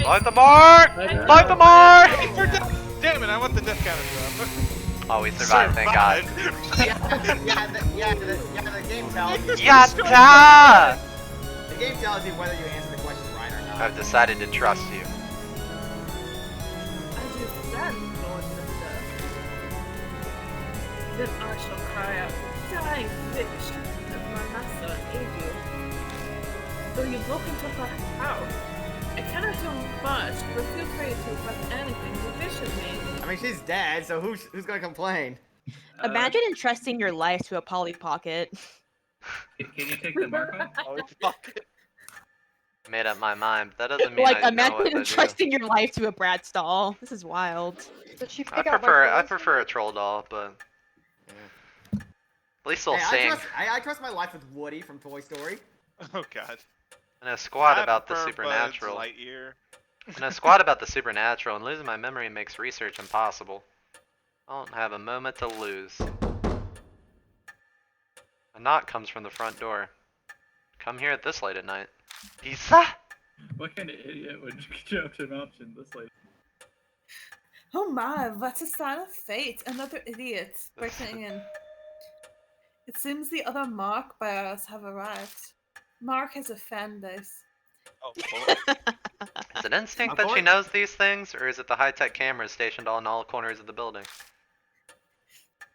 Fight the mark! Fight the mark! Hey, for damn it! I want the death counter drop. Oh, we survived, thank God. The game tells you. Yatta! The game tells you whether you answer the question right or not. I've decided to trust you. As you stand, Lord Mister, then I shall cry out, dying bitch of my master and aid you. Though you broke into her house, I cannot do much, but feel free to request anything you wish of me. I mean, she's dead, so who's gonna complain? Imagine entrusting your life to a Polly Pocket. Can you take the mark off? Oh, fuck it. Made up my mind, but that doesn't mean Like, I know what imagine to do. entrusting your life to a Brad stall. This is wild. Did she pick I out my prefer a troll doll, but at least they'll sing. I trust my life with Woody from Toy Story. Oh god. And a squad I about the prefer supernatural. Buzz Lightyear. And a squad about the supernatural, and losing my memory makes research impossible. I don't have a moment to lose. A knock comes from the front door. Come here at this late at night. Pizza? What kind of idiot would jump to an option this late? Oh my, what a sign of fate. Another idiot breaking in. It seems the other Mark buyers have arrived. Mark has a fan base. Oh, boy. Is it instinct that she knows these things, or is it the high-tech cameras stationed on all corners of the building?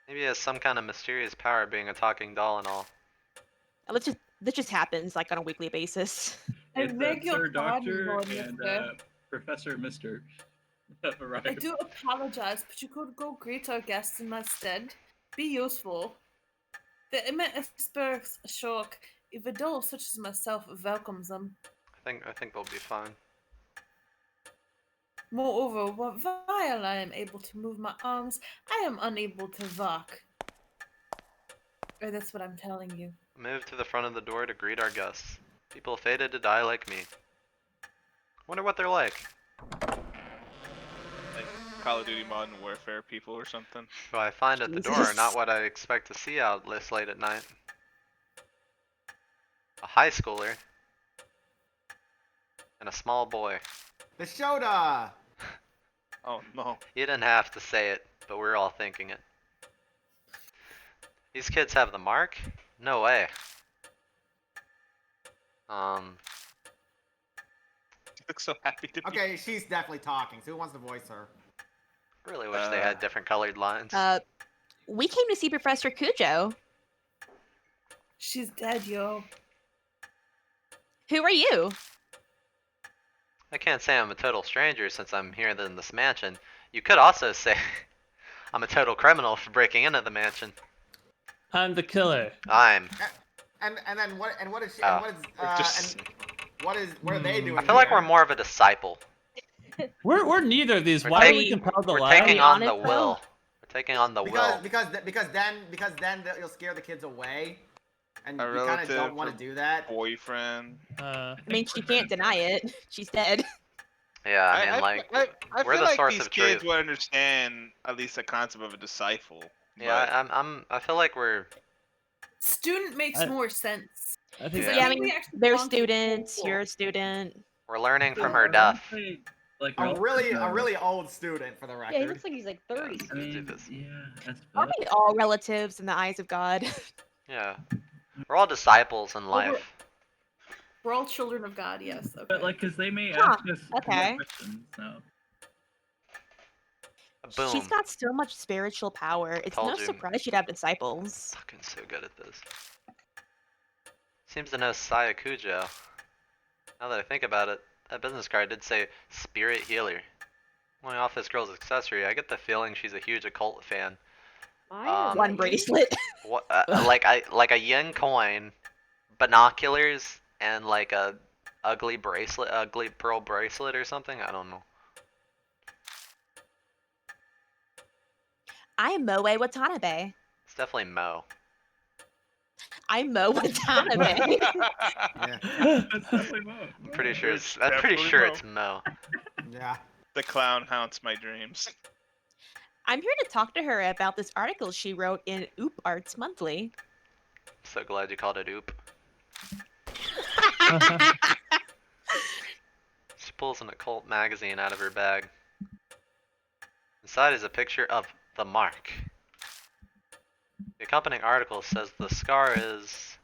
Maybe it has some kind of mysterious power being a talking doll and all. This just happens like on a weekly basis. I It's beg your Sir pardon, Doctor Lord and Mister. Professor Mister have arrived. I do apologize, but you could go greet our guests in my stead. Be useful. The immense icebergs shock, if a doll such as myself welcomes them. I think they'll be fine. Moreover, while I am able to move my arms, I am unable to walk. Or that's what I'm telling you. Move to the front of the door to greet our guests. People fated to die like me. Wonder what they're like. Like Call of Duty Modern Warfare people or something. What I find at the door are not what I expect to see out this late at night. A high schooler. And a small boy. The Shoda! Oh no. You didn't have to say it, but we're all thinking it. These kids have the mark? No way. You look so happy to be. Okay, she's definitely talking, so who wants to voice her? Really wish they had different colored lines. We came to see Professor Cujo. She's dead, yo. Who are you? I can't say I'm a total stranger since I'm here in this mansion. You could also say I'm a total criminal for breaking into the mansion. I'm the killer. I'm. And then what is she? Oh. What are they doing? I feel like here? we're more of a disciple. We're neither of these. We're Why are we taking- compelled to We're lie? taking on the will. We're taking on the will. Because then you'll scare the kids away, and A you kind of relative don't want or to do that. Boyfriend. I mean, she can't deny it. She's dead. Yeah, I mean, like, I we're feel the like source these of kids truth. would understand at least the concept of a disciple. Yeah, I feel like we're. Student makes more sense. I think Yeah. Yeah, I we mean, actually they're belong to the students. school. You're a student. We're learning from her death. Like A really old student, for the record. Yeah, he looks like he's like 30. I mean, yeah, that's Aren't we all relatives in the eyes of God? Yeah. We're all disciples in Well, life. We're all children of God, yes. Okay. But like, cause they may Huh, ask us more okay. questions. So. Boom. She's got so much spiritual power. It's no Told you. surprise she'd have disciples. Fucking so good at this. Seems to know Saya Cujo. Now that I think about it, that business card did say Spirit Healer. Going off this girl's accessory, I get the feeling she's a huge occult fan. One bracelet. What, like a yen coin, binoculars, and like a ugly bracelet, ugly pearl bracelet or something. I don't know. I'm Moe Watanabe. It's definitely Mo. I'm Moe Watanabe. That's definitely Mo. I'm pretty sure It's it's. I'm pretty definitely sure Mo. it's Mo. Yeah. The clown haunts my dreams. I'm here to talk to her about this article she wrote in Oop Arts Monthly. So glad you called it Oop. She pulls an occult magazine out of her bag. Inside is a picture of the mark. The accompanying article says the scar is...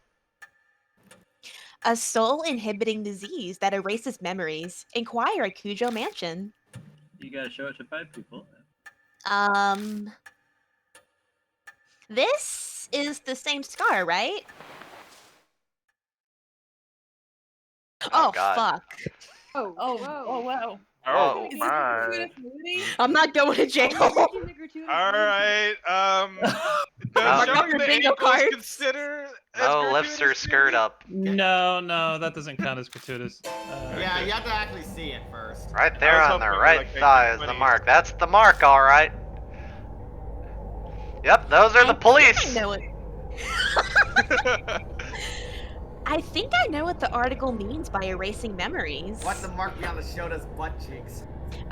A soul-inhibiting disease that erases memories. Inquire at Cujo Mansion. You gotta show it to 5 people. This is the same scar, right? Oh, Oh, God. fuck. Oh, Oh, whoa. oh wow. Oh Is this my. a gratuitous movie? I'm not going to jail. Watching the gratuitous All movie. right. Oh. Does showing The the bingo ankles cards. consider as Mo lifts her gratuitous, skirt maybe? up. No, that doesn't count as gratuitous. Yeah, you have to actually see it first. Right there was on the hoping, right like, thigh is the 1920s. mark. That's the mark, alright. Yep, those are the police! I know it. I think I know what the article means by erasing memories. What's the mark beyond the Shota's butt cheeks?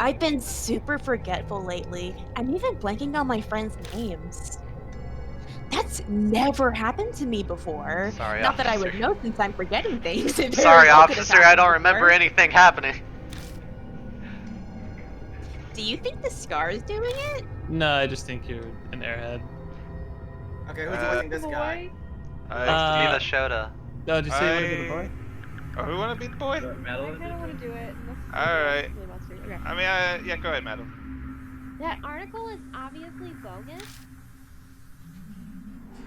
I've been super forgetful lately. I'm even blanking on my friends' names. That's never happened to me before. Sorry, Not that I would officer. know since I'm forgetting things. It very Sorry, well could have officer, I happened don't remember before. anything happening. Do you think the scar is doing it? No, I just think you're an airhead. Okay, who's voicing this guy? Boy. Be the Shota. Oh, did you say you wanted to be the boy? Oh, who wanna be the boy? Uh, I Madeline? kind of want to do it. Alright. Okay. I mean, yeah, go ahead, madam. That article is obviously bogus.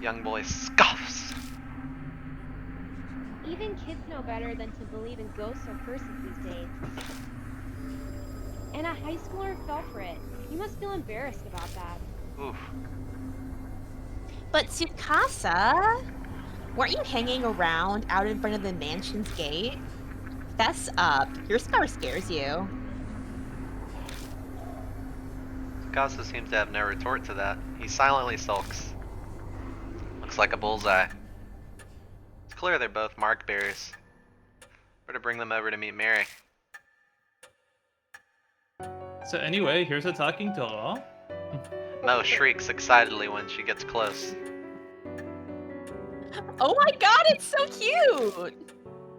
Young boy scoffs. Even kids know better than to believe in ghosts or curses these days. And a high schooler fell for it. You must feel embarrassed about that. Oof. But Tsukasa, weren't you hanging around out in front of the mansion's gate? Fess up. Your scar scares you. Tsukasa seems to have no retort to that. He silently sulks. Looks like a bullseye. It's clear they're both mark bearers. Better bring them over to meet Mary. So anyway, here's a talking doll. Mo shrieks excitedly when she gets close. Oh my god, it's so cute!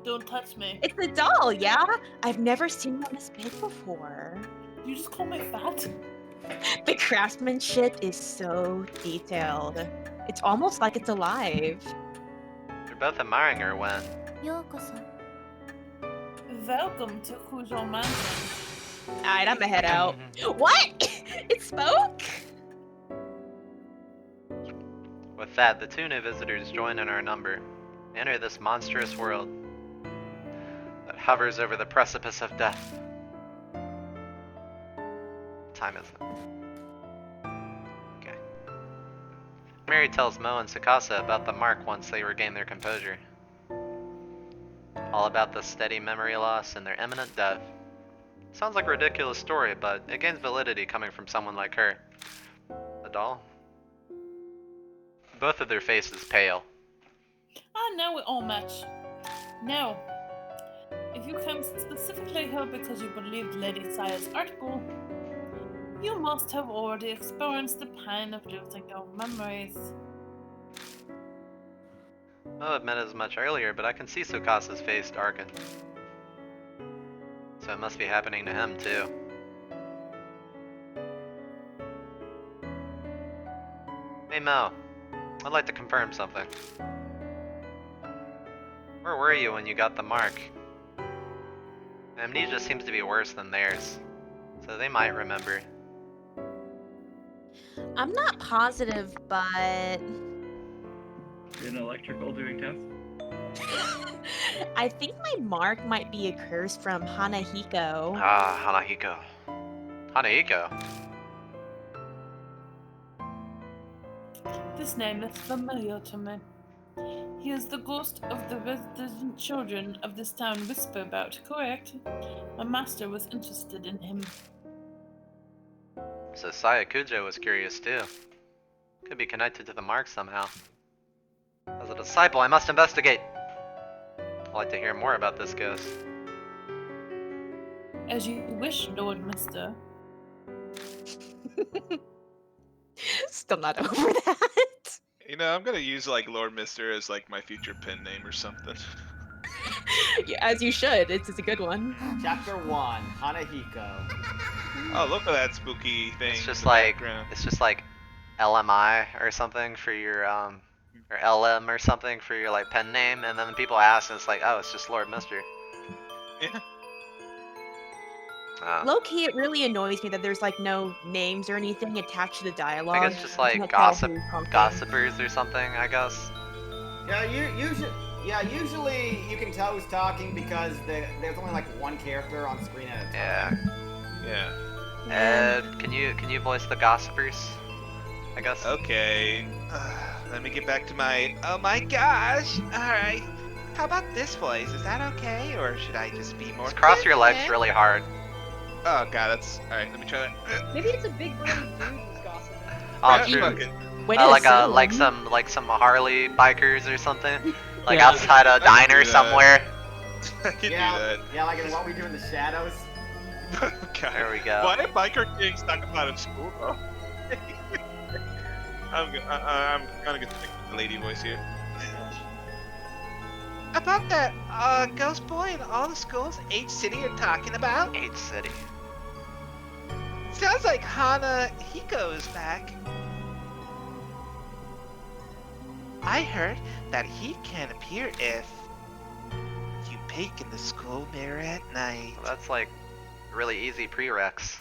Don't touch me. It's a doll, yeah? I've never seen one this big before. You just call me fat? The craftsmanship is so detailed. It's almost like it's alive. They're both admiring her when... Welcome to Cujo Mansion. Alright, I'ma head out. What? It spoke? With that, the two new visitors join in our number. They enter this monstrous world that hovers over the precipice of death. What time is it? Okay. Mary tells Mo and Tsukasa about the mark once they regain their composure. All about the steady memory loss and their imminent death. Sounds like a ridiculous story, but it gains validity coming from someone like her. A doll? Both of their faces pale. I know it all match. Now, if you came specifically here because you believed Lady Saya's article, you must have already experienced the pain of losing your memories. Mo admitted as much earlier, but I can see Tsukasa's face darken. So it must be happening to him too. Hey Mo, I'd like to confirm something. Where were you when you got the mark? Amnesia seems to be worse than theirs, so they might remember. I'm not positive, but You're an electrical doing tests? I think my mark might be a curse from Hanahiko. Ah, Hanahiko. Hanahiko? This name is familiar to me. He is the ghost of the resident children of this town whisper about, correct? My master was interested in him. So Saya Kujo was curious too. Could be connected to the mark somehow. As a disciple, I must investigate. I'd like to hear more about this ghost. As you wish, Lord Mister. Still not over that. You know, I'm gonna use like Lord Mister as like my future pen name or something. Yeah, as you should. It's a good one. Chapter 1, Hanahiko. Oh, look at that spooky thing. It's just in the like background. it's just like LMI or something for your or LM or something for your like pen name, and then people ask, and it's like, oh, it's just Lord Mister. Yeah. Low key, it really annoys me that there's like no names or anything attached to the I dialogue. think it's just You like can't tell who's talking. gossipers or something, I guess. Yeah, usually you can tell who's talking because there's only like one character on screen at a time. Yeah. Ed, can you voice the gossipers? I guess. Okay. Let me get back to my. Oh my gosh! Alright. How about this voice? Is that okay? Or should I just be more. Just cross your legs feminine? really hard. Oh god, that's. Alright, let me try that. Maybe it's a big burly dude who's gossiping. Oh, Fuck true. it. Way to like assume. some Harley bikers or something, like Yeah. outside a I can diner do that. somewhere. I can Yeah, do that. yeah, like in What We Do in the Shadows. God. There we go. Why are biker kings talking about in school, though? I'm gonna get the lady voice here. About that ghost boy and all the schools H City are talking about? H City. Sounds like Hana Hiko's back. I heard that he can appear if you peek in the school mirror at night. Well, that's like really easy prereqs.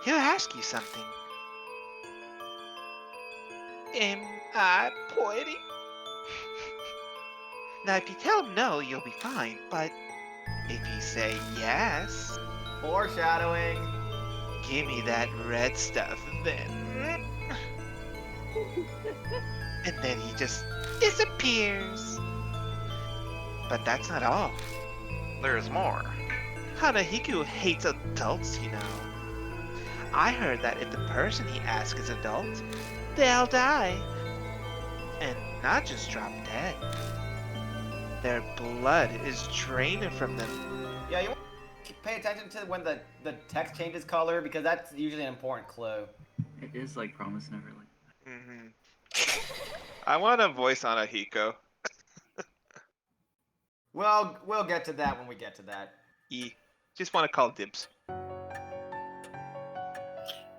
He'll ask you something. Am I pointing? Now, if you tell him no, you'll be fine, but if you say yes, Foreshadowing. give me that red stuff, then. And then he just disappears. But that's not all. There's more. Hanahiku hates adults, you know. I heard that if the person he asks is adult, they'll die. And not just drop dead. Their blood is draining from them. Yeah, you want to pay attention to when the text changes color because that's usually an important clue. It is like Promise Neverland. I want a voice on a Hiko. Well, we'll get to that when we get to that. Just want to call dibs.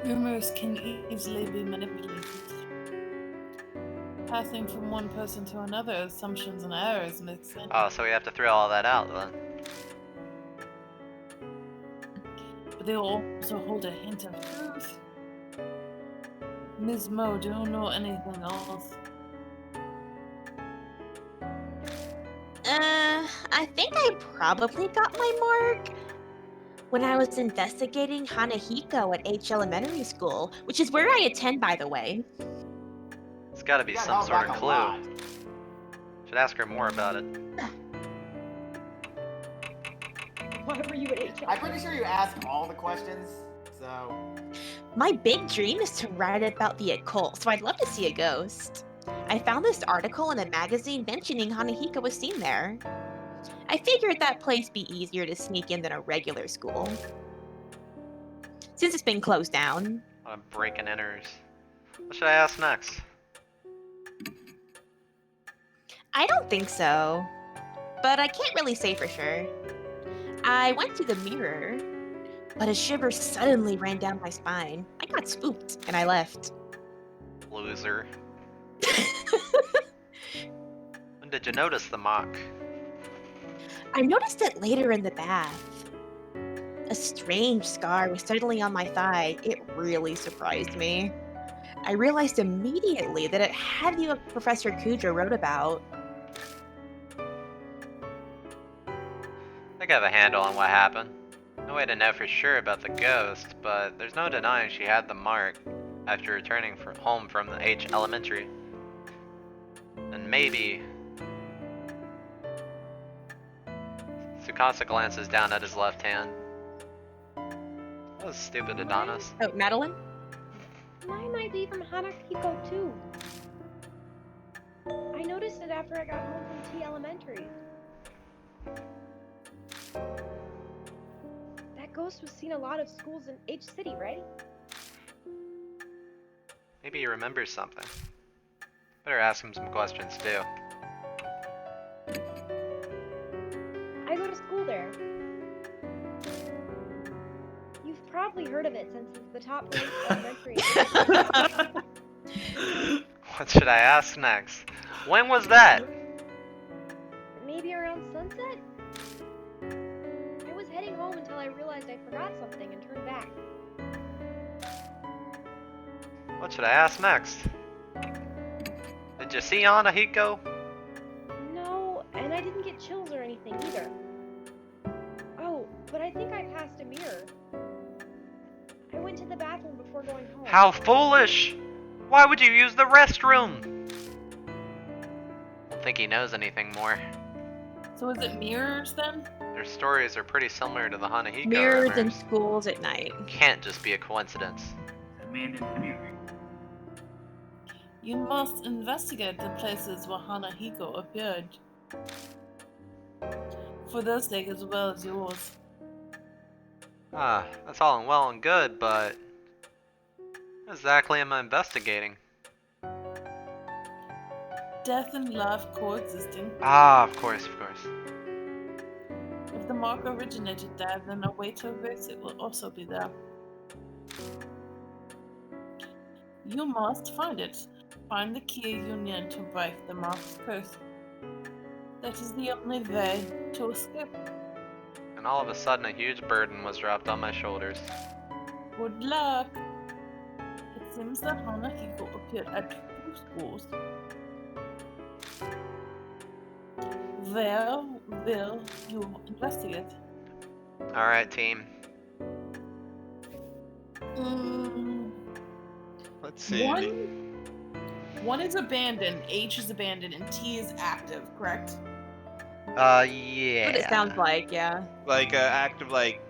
Rumors can easily be manipulated. Passing from one person to another, assumptions and errors make sense. Oh, so we have to throw all that out then. But they also hold a hint of truth. Ms. Mo, do you know anything else? I think I probably got my mark when I was investigating Hanahiko at H Elementary School, which is where I attend, by the way. It's gotta be You got some held sort back of a clue. lot. Should ask her more about it. Why were you at HL? I'm pretty sure you asked all the questions, so. My big dream is to write about the occult, so I'd love to see a ghost. I found this article in a magazine mentioning Hanahiko was seen there. I figured that place be easier to sneak in than a regular school. Since it's been closed down. Break and enters. What should I ask next? I don't think so. But I can't really say for sure. I went to the mirror, but a shiver suddenly ran down my spine. I got spooked, and I left. Loser. When did you notice the mock? I noticed it later in the bath. A strange scar was suddenly on my thigh. It really surprised me. I realized immediately that it had the Professor Kudra wrote about. I think I have a handle on what happened. No way to know for sure about the ghost, but there's no denying she had the mark after returning home from the H Elementary. And maybe... Tsukasa glances down at his left hand. That was stupid, Adonis. Oh, Madeline? Why might be from Hanahiko too? I noticed it after I got home from T Elementary. That ghost was seen a lot of schools in H City, right? Maybe he remembers something. Better ask him some questions too. I go to school there. You've probably heard of it since it's the top ranked elementary. What should I ask next? When was that? Maybe around sunset? I was heading home until I realized I forgot something and turned back. What should I ask next? Did you see Anahiko? No, and I didn't get chills or anything either. Oh, but I think I passed a mirror. I went to the bathroom before going home. How foolish! Why would you use the restroom? Don't think he knows anything more. So is it mirrors then? Their stories are pretty similar to the Hanahiko Mirrors in rumors. schools at night. Can't just be a coincidence. A man in the mirror. You must investigate the places where Hanahiko appeared. For their sake as well as yours. Ah, that's all well and good, but what exactly am I investigating? Death and life coexisting. Ah, of course, of course. If the mark originated there, then a way to erase it will also be there. You must find it. Find the key you need to break the mark's curse. That is the only way to escape. And all of a sudden, a huge burden was dropped on my shoulders. Good luck. It seems that Hanahiko appeared at 2 schools. Where will you investigate? Alright, team. Let's see. One is abandoned, H is abandoned, and T is active, correct? Yeah. What it sounds like, yeah. Like active like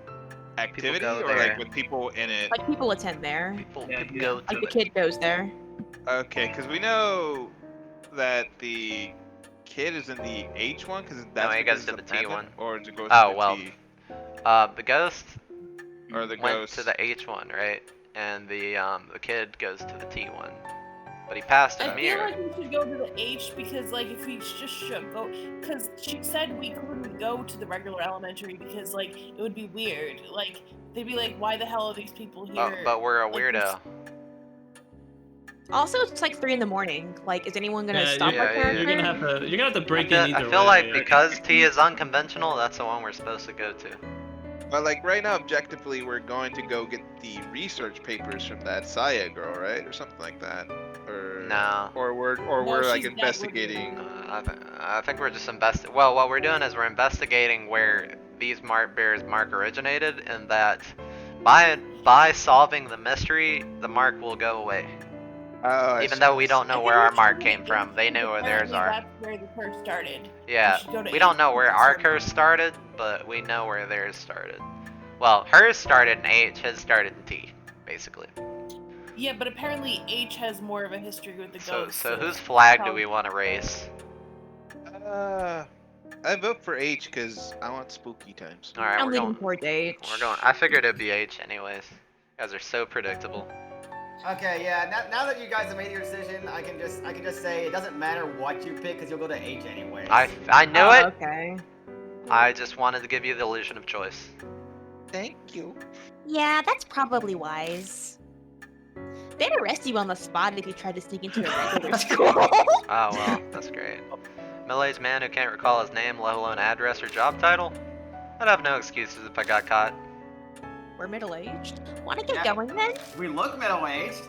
activity go or there. like with people in it? Like people attend there. People Yeah, go Like to the it. kid goes there. Okay, because we know that the kid is in the H one because that's he goes because to it's the T abandoned, one. or does it go to Oh, the well. T The ghost or the went ghost? to the H one, right? And the kid goes to the T one. But he passed a I feel mirror. like we should go to the H because, like, if we just should go, because she said we couldn't go to the regular elementary because, like, it would be weird. Like, they'd be like, "Why the hell are these people here?" But we're a Like, weirdo. Also, it's like 3 in the morning. Like, is anyone gonna Yeah, stop yeah, our yeah, character? You're gonna have to break I in either feel way. like because T is unconventional, that's the one we're supposed to go to. But like right now, objectively, we're going to go get the research papers from that Saya girl, right, or something like that, or No. or we're No, like she's dead, investigating. I think we're just Well, what we're doing is we're investigating where these mark bears mark originated, and that by solving the mystery, the mark will go away. Oh, I Even see. though we don't know I where think our we mark should came go from, they know where theirs apparently are. That's where the curse started. Yeah, should go to we don't H know where because our it's curse started, but we know where theirs started. Well, hers started in H, his started in T, basically. Yeah, but apparently H has more of a history with the So, ghosts. so whose flag do how- we want to raise? I vote for H because I want spooky times. All right, I'm we're leaving going. towards H. We're going. I figured it'd be H anyways. You guys are so predictable. Okay, yeah. Now that you guys have made your decision, I can just say it doesn't matter what you pick because you'll go to H anyway. I knew Oh, it. okay. I just wanted to give you the illusion of choice. Thank you. Yeah, that's probably wise. They'd arrest you on the spot if you tried to sneak into a regular school. Oh well, that's great. Middle-aged man who can't recall his name, let alone address or job title? I'd have no excuses if I got caught. We're middle-aged. Wanna get Yeah. going then? We look middle-aged.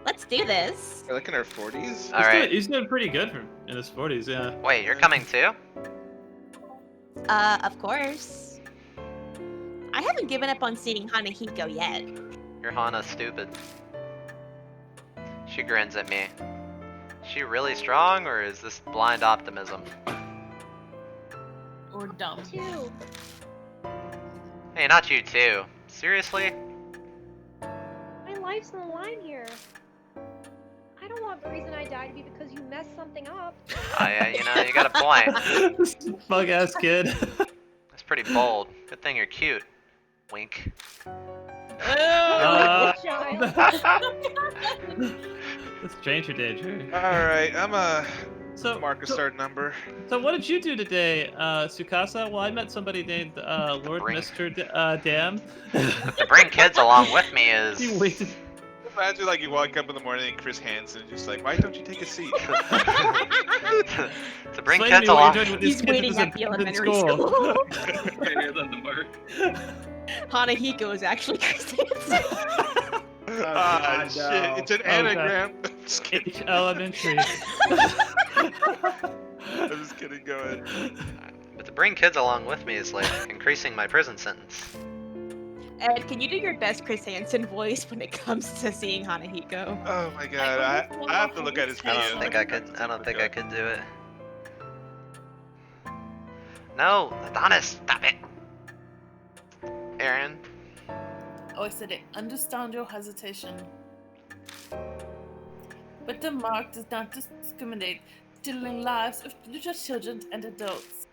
Let's do this. We're like in our 40s. All right. He's doing pretty good in his 40s, yeah. Wait, you're coming too? Of course. I haven't given up on seeing Hanahiko yet. Your Hana's stupid. She grins at me. She really strong, or is this blind optimism? Or dumb. Two. Hey, not you too. Seriously? My life's on the line here. I don't want the reason I die to be because you messed something up. Oh yeah, you know, you got a point. This bug ass kid. That's pretty bold. Good thing you're cute. Wink. That's stranger danger. All right, I'm a So, mark a start number. So what did you do today, Tsukasa? Well, I met somebody named Lord Bring- Mr. Dam. To bring kids along with me is He waited. imagine like you walk up in the morning and Chris Hansen is just like, why don't you take a seat? To bring Explain to kids me what along. you're doing with these He's kids waiting at the in elementary school. Hands on the mark. Hanahiko is actually Chris Hansen. Ah, God, shit. no. It's an Oh, God. anagram. Just kidding. H elementary. I'm just kidding. Go ahead. But to bring kids along with me is like increasing my prison sentence. Ed, can you do your best Chris Hansen voice when it comes to seeing Hanahiko? Oh my god. I have to look at his I video. don't think I could. I don't think I could do it. No, Adonis, stop it. Aaron, Oh, I said it. Understand your hesitation. But the mark does not discriminate, stealing lives of little children and adults.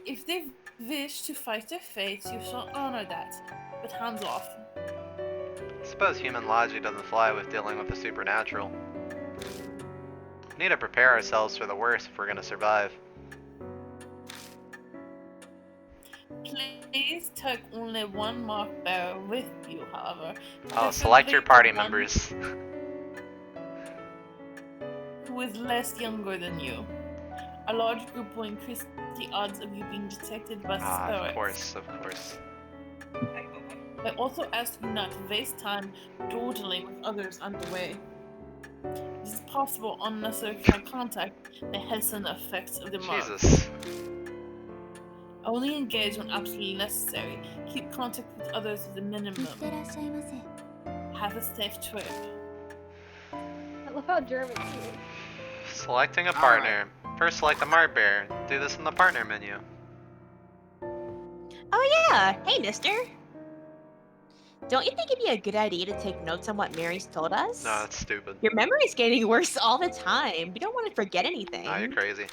If they wish to fight their fates, you shall honor that. But hands off. I suppose human logic doesn't fly with dealing with the supernatural. We need to prepare ourselves for the worst if we're gonna survive. Please take only one mark bearer with you, however. Oh, select your party One members. Who is less younger than you. A large group will increase the odds of you being detected by spirits. Of course, of course. I also ask you not to waste time dawdling with others on the way. It is possible unnecessary contact may hasten the effects of the mark. Jesus. Only engage when absolutely necessary. Keep contact with others to the minimum. Have a safe trip. I love how German he is. Selecting a partner. First select a mark bearer. Do this in the partner menu. Oh yeah, hey mister. Don't you think it'd be a good idea to take notes on what Mary's told us? No, that's stupid. Your memory's getting worse all the time. We don't want to forget anything. No, you're crazy.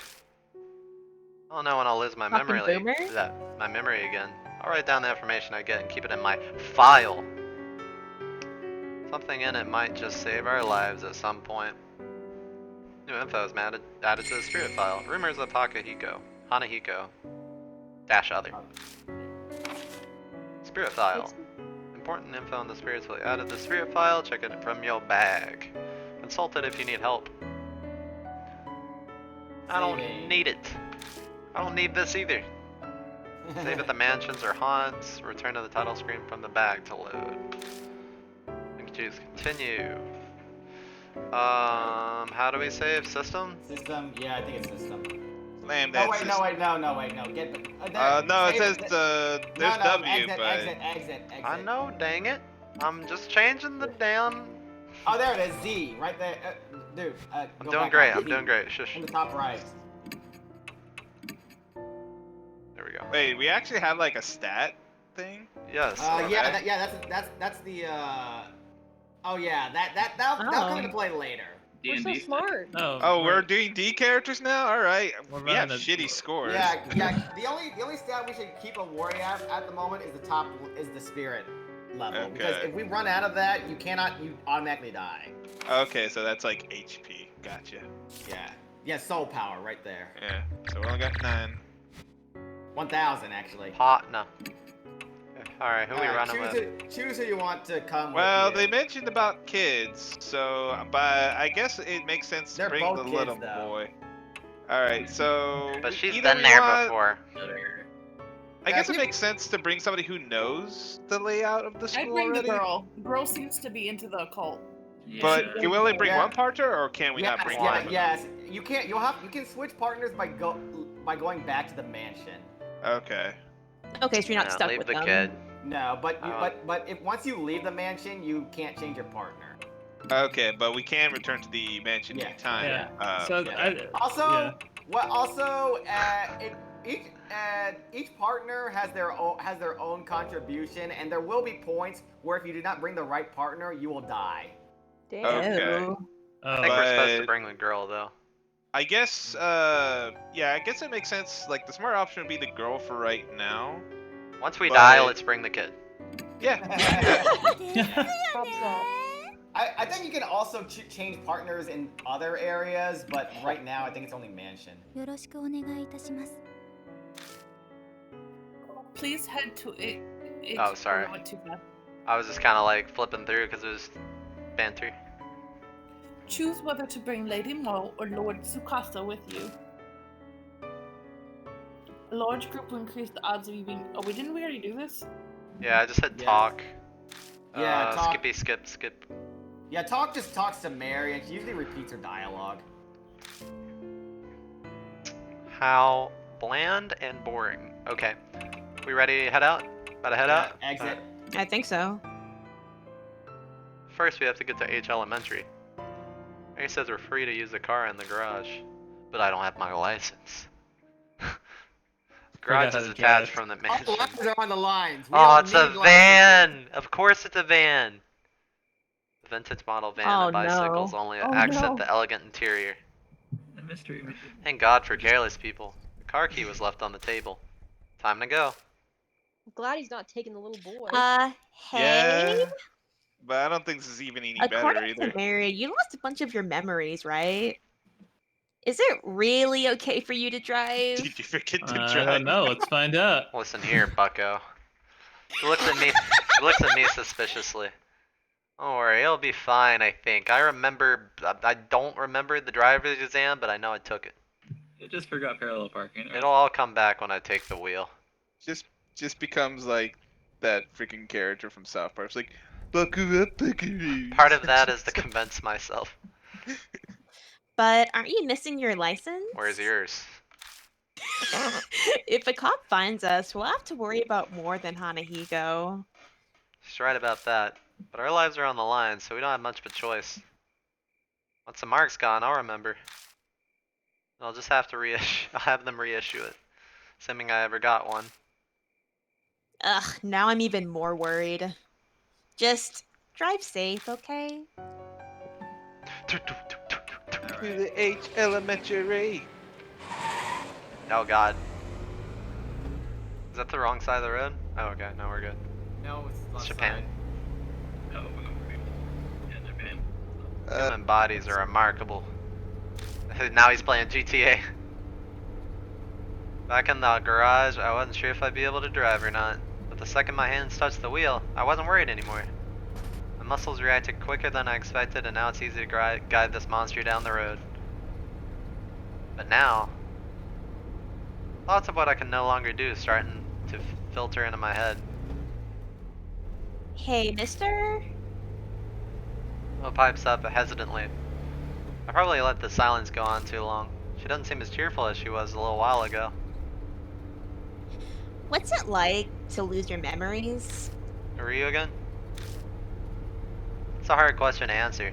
I don't know when I'll lose my Fucking memory. boomer? My memory again. I'll write down the information I get and keep it in my file. Something in it might just save our lives at some point. New info is added to the spirit file. Rumors of Hanahiko. Dash other. Spirit file. Important info in the spirits will be added to the spirit file. Check it from your bag. Consult it if you need help. I don't need it. I don't need this either. Save at the mansions or haunts. Return to the title screen from the bag to load. You can choose continue. How do we save? System? System? Yeah, I think it's system. Slam No, that wait, system. no, wait, no. Get the. No, it save says there's no, W, exit, but exit. I know, dang it. I'm just changing the damn... Oh, there it is, Z, right there. Dude, I'm go doing back great, up. I'm doing great. Shush. In the top right. There we go. wait, we actually have like a stat thing? Yes. Yeah, that's the. Oh yeah, that'll come into play later. We're so smart. Oh, we're doing D characters now. All right, we have running a- shitty scores. Yeah. The only stat we should keep a worry at the moment is the spirit level. Because Okay. if we run out of that, you automatically die. Okay, so that's like HP. Gotcha. Yeah. Yeah, soul power right there. Yeah. So we only got 9. 1,000 actually. No. Alright, who we running with? Choose who you want to come Well, with. they mentioned about kids, so but I guess it makes sense They're to bring both the kids, little though. boy. All right, so But she's either been we there want- before. I guess it makes sense to bring somebody who knows the layout of the I'd school bring the already. girl. The girl seems to be into the occult. But can we only bring Yeah. one partner, or can we not bring one? Yes. You can switch partners by going back to the mansion. Okay. Okay, so you're not No, stuck leave with the them. kid. No, but if once you leave the mansion, you can't change your partner. Okay, but we can return to the mansion Yeah. anytime. Yeah. So okay. Also, each partner has their own contribution, and there will be points where if you do not bring the right partner, you will die. Damn. Okay. I think we're supposed to But- bring the girl though. I guess, I guess it makes sense. Like, the smart option would be the girl for right now. Once we But- die, let's bring the kid. Yeah. Problem solved. I think you can also change partners in other areas, but right now I think it's only mansion. Please head to it. Oh, sorry. I went too fast. I was just kind of like flipping through because it was banter. Choose whether to bring Lady Mo or Lord Tsukasa with you. A large group will increase the odds of you being. Oh, didn't we already do this? Yeah, I just hit Yes. talk. Yeah, talk. Skippy skip. Yeah, Talk just talks to Mary, and she usually repeats her dialogue. How bland and boring. Okay. We ready to head out? About to head Yeah, out? exit. Alright. I think so. First, we have to get to H Elementary. He says we're free to use the car in the garage, but I don't have my license. Garage how is to attached drive. from the All mansion. the weapons are on the lines. We Oh, don't it's a need licenses. van! Of course it's a van! The vintage model van Oh, and bicycles no. only Oh, accent no. the elegant interior. The mystery. Thank God for careless people. The car key was left on the table. Time to go. I'm glad he's not taking the little boy. Hey. Yeah. But I don't think this is even any better According either. to Mary, you lost a bunch of your memories, right? Is it really okay for you to drive? Did you forget to I drive? don't know. Let's find out. Listen here, bucko. He looks at me. He looks at me suspiciously. Don't worry, it'll be fine. I think. I don't remember the driver's exam, but I know I took it. It just forgot parallel parking. It'll all come back when I take the wheel. Just becomes like that freaking character from South Park. It's like, buckle up, buckaroos. Part of that is to convince myself. But aren't you missing your license? Where's yours? If a cop finds us, we'll have to worry about more than Hanahigo. She's right about that. But our lives are on the line, so we don't have much of a choice. Once the mark's gone, I'll remember. I'll just have to reissue. I'll have them reissue it, assuming I ever got one. Ugh, now I'm even more worried. Just drive safe, okay? To the H Elementary. Oh God. Is that the wrong side of the road? Oh, okay. No, we're good. No, it's left Japan. side. Oh, yeah, Japan. Human bodies are remarkable. Now he's playing GTA. Back in the garage, I wasn't sure if I'd be able to drive or not. But the second my hands touched the wheel, I wasn't worried anymore. My muscles reacted quicker than I expected, and now it's easy to guide this monster down the road. But now, thoughts of what I can no longer do starting to filter into my head. Hey, mister? Mo pipes up hesitantly. I probably let the silence go on too long. She doesn't seem as cheerful as she was a little while ago. What's it like to lose your memories? Who are you again? It's a hard question to answer.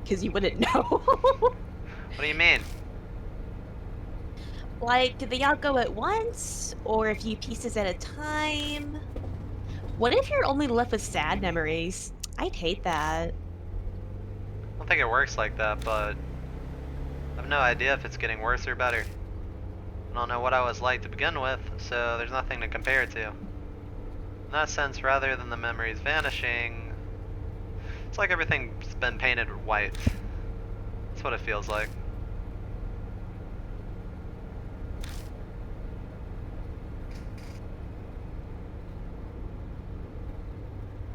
Because you wouldn't know. What do you mean? Like, do they all go at once? Or a few pieces at a time? What if you're only left with sad memories? I'd hate that. I don't think it works like that, but I have no idea if it's getting worse or better. I don't know what I was like to begin with, so there's nothing to compare to. In that sense, rather than the memories vanishing, it's like everything's been painted white. That's what it feels like.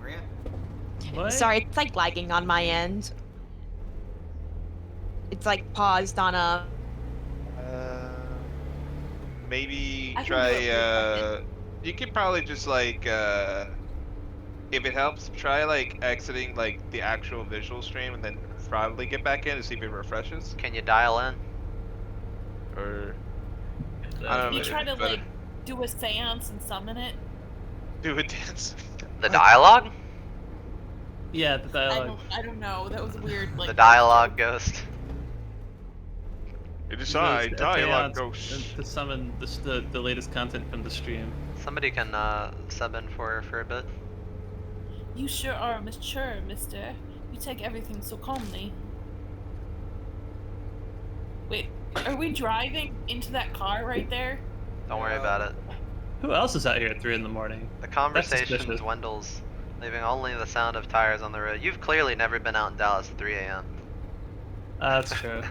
Maria? What? Sorry, it's like lagging on my end. It's like paused on a. Maybe I can try. do it for a second. You could probably just like, if it helps, try like exiting like the actual visual stream and then probably get back in to see if it refreshes. Can you dial in? Or I don't know. You maybe try to better. like do a seance and summon it. Do a dance. The dialogue? Yeah, the dialogue. I don't know. That was weird. Like The dialogue ghost. It is There's I, a Dialogue seance Ghost. to summon the latest content from the stream. Somebody can sub in for a bit. You sure are mature, mister. You take everything so calmly. Wait, are we driving into that car right there? Don't worry about it. Who else is out here at 3 in the morning? The conversation suspicious. dwindles, leaving only the sound of tires on the road. You've clearly never been out in Dallas at 3 a.m. That's true.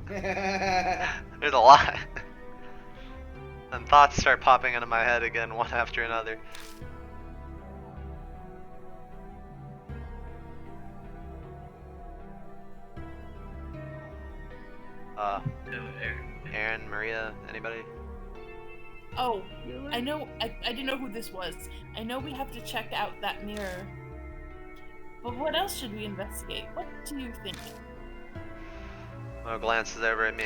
There's a lot. And thoughts start popping into my head again, one after another. Aaron, Maria, anybody? Oh, I know. I didn't know who this was. I know we have to check out that mirror. But what else should we investigate? What do you think? Mo glances over at me.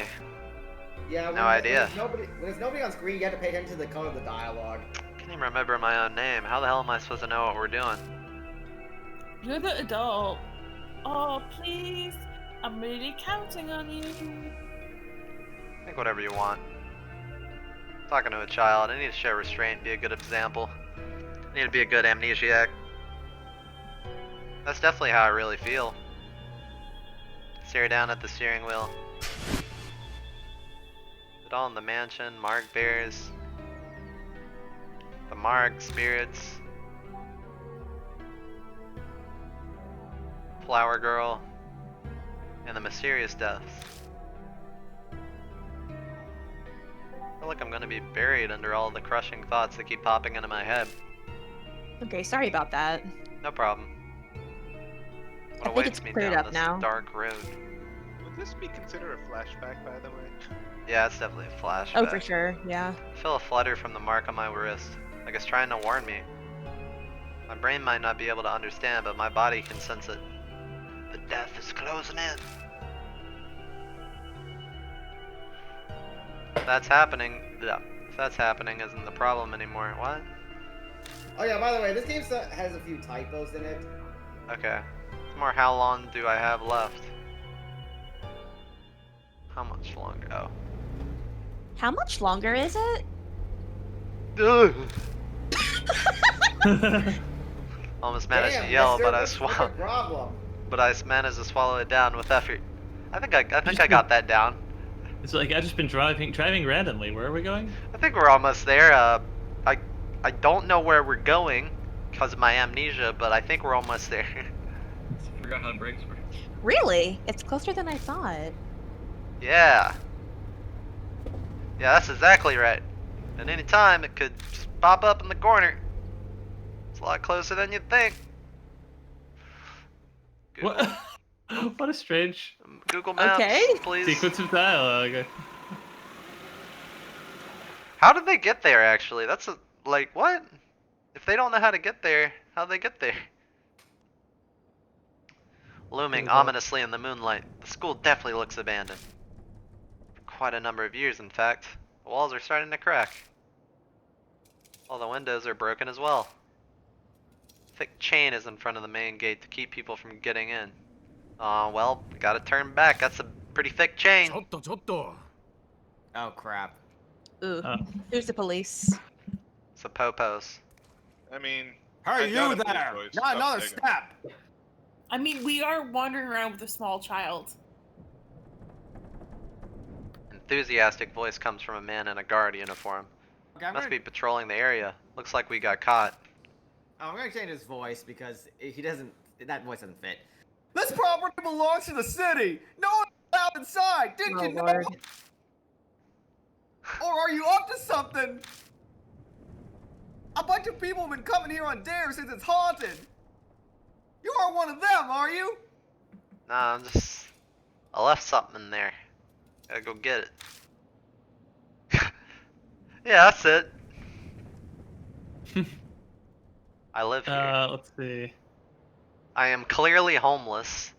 Yeah. No idea. When there's nobody on screen, you have to pay attention to the code of the dialogue. I can't even remember my own name. How the hell am I supposed to know what we're doing? You're the adult. Oh, please. I'm really counting on you. Think whatever you want. Talking to a child, I need to show restraint, be a good example. I need to be a good amnesiac. That's definitely how I really feel. Stare down at the steering wheel. It all in the mansion, Marg bears. The Marg spirits. Flower girl. And the mysterious deaths. I feel like I'm gonna be buried under all the crushing thoughts that keep popping into my head. Okay, sorry about that. No problem. I What think awaits it's me cleared down up this now. dark road? Would this be considered a flashback, by the way? Yeah, it's definitely a flashback. Oh, for sure, yeah. I feel a flutter from the mark on my wrist, like it's trying to warn me. My brain might not be able to understand, but my body can sense it. The death is closing in. If that's happening, if that's happening isn't the problem anymore. What? Oh yeah, by the way, this game has a few typos in it. Okay. It's more how long do I have left? How much longer? Oh. How much longer is it? Ugh. Almost managed Damn, to yell, mister, but I what's the swallowed. problem? But I managed to swallow it down with effort. I think I got that down. It's like I've just been driving randomly. Where are we going? I think we're almost there. I don't know where we're going because of my amnesia, but I think we're almost there. Forgot how brakes work. Really? It's closer than I thought. Yeah. Yeah, that's exactly right. At any time, it could just pop up in the corner. It's a lot closer than you'd think. Google, What? What a strange Google Maps, Okay. please. sequence of dialogue. How did they get there, actually? That's like, what? If they don't know how to get there, how'd they get there? Looming Google. ominously in the moonlight, the school definitely looks abandoned. For quite a number of years, in fact. The walls are starting to crack. All the windows are broken as well. Thick chain is in front of the main gate to keep people from getting in. Well, we gotta turn back. That's a pretty thick chain. Oh crap. Ooh. Oh. Who's the police? It's a popos. I mean, Hey, I doubt you if these there! boys Not stop another digging. step! I mean, we are wandering around with a small child. Enthusiastic voice comes from a man in a guard uniform. Okay, Must be patrolling the area. Looks like we got caught. I'm gonna change his voice because he doesn't. That voice doesn't fit. This property belongs to the city. No one's allowed inside. Didn't Oh, you know? Lord. Or are you up to something? A bunch of people have been coming here on dare since it's haunted. You are one of them, are you? Nah, I left something in there. Gotta go get it. Yeah, that's it. I live here. Let's see. I am clearly homeless.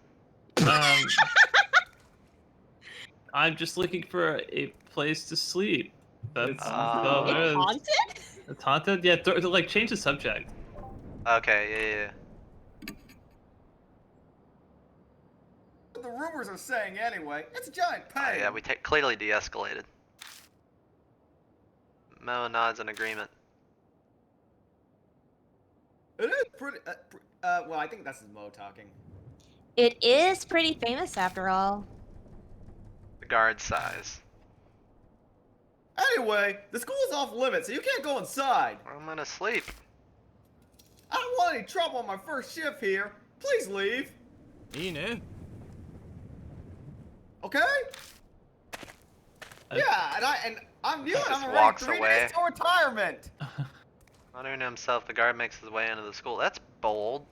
I'm just looking for a place to sleep. That's It's all it is. haunted? It's haunted? Yeah, like change the subject. Okay, yeah. What the rumors are saying anyway. It's a giant pain. Yeah, we clearly de-escalated. Mo nods in agreement. It is pretty. Well, I think that's Mo talking. It is pretty famous after all. The guard sighs. Anyway, the school is off limits, so you can't go inside. I'm gonna sleep. I don't want any trouble on my first shift here. Please leave. Okay? Yeah, and I'm new and Just I'm already walks 3 away. days to retirement. Muttering to himself, the guard makes his way into the school. That's bold.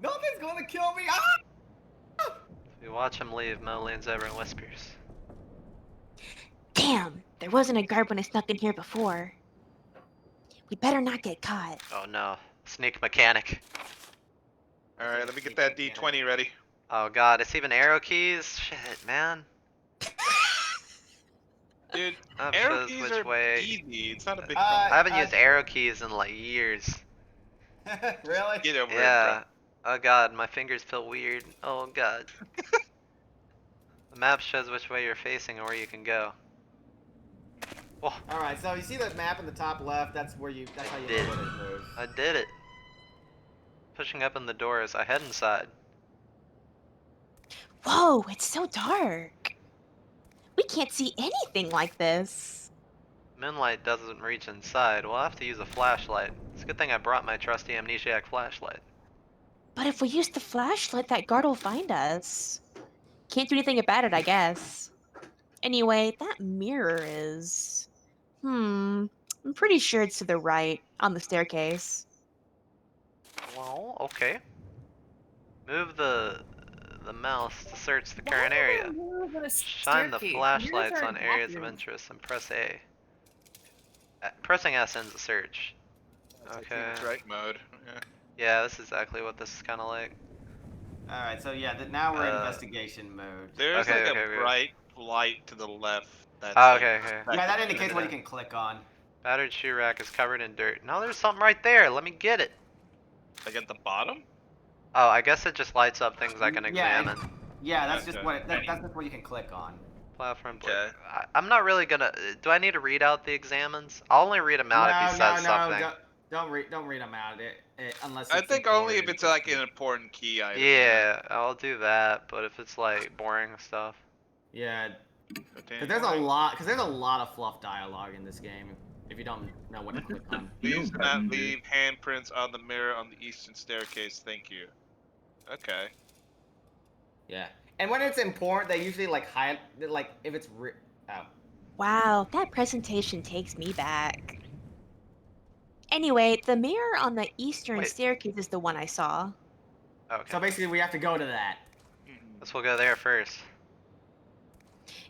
Nothing's gonna kill me. Ah! He We watch him leave. Mo leans over and whispers. Damn, there wasn't a guard when I snuck in here before. We better not get caught. Oh no. Sneak mechanic. Alright, let me get that D20 ready. Oh god, it's even arrow keys? Shit, man. Dude, That arrow shows keys which are way. easy. It's not a big I problem. haven't used arrow keys in like years. Really? Get over Yeah. Oh god, my fingers feel weird. Oh god. The map shows which way you're facing or where you can go. Whoa, All right, so you see the map in the top left? That's how you know Did. where it moves. I did it. Pushing up in the doors, I head inside. Whoa, it's so dark. We can't see anything like this. Moonlight doesn't reach inside. We'll have to use a flashlight. It's a good thing I brought my trusty amnesiac flashlight. But if we use the flashlight, that guard will find us. Can't do anything about it, I guess. Anyway, that mirror is... I'm pretty sure it's to the right, on the staircase. Well, okay. Move the mouse to search the current area. Shine the flashlights on areas of interest and press A. Pressing S ends the search. Okay. Right mode. Yeah. Yeah, this is exactly what this is kind of like. All right, so yeah, now we're in investigation mode. There's Okay, like okay, a okay. bright light to the left. That's Oh, like- okay, okay. Yeah, that indicates what you can click on. Battered shoe rack is covered in dirt. No, there's something right there. Let me get it. Like at the bottom? Oh, I guess it just lights up things I can Yeah, examine. Yeah, that's just Okay. what that's just what you can click on. Platform. Okay. I'm not really gonna. Do I need to read out the examines? I'll only read them out if he says something. Don't read them out. Unless I it's think only if important. it's like an important key item. Yeah, I'll do that. But if it's like boring stuff, Yeah, Okay. because there's a lot of fluff dialogue in this game. If you don't know what to click on. Please do not leave handprints on the mirror on the eastern staircase. Thank you. Okay. Yeah, and when it's important, they usually like highlight like if it's oh. Wow, that presentation takes me back. Anyway, the mirror on the eastern Wait. staircase is the one I saw. okay. So basically, we have to go to that. Let's we'll go there first.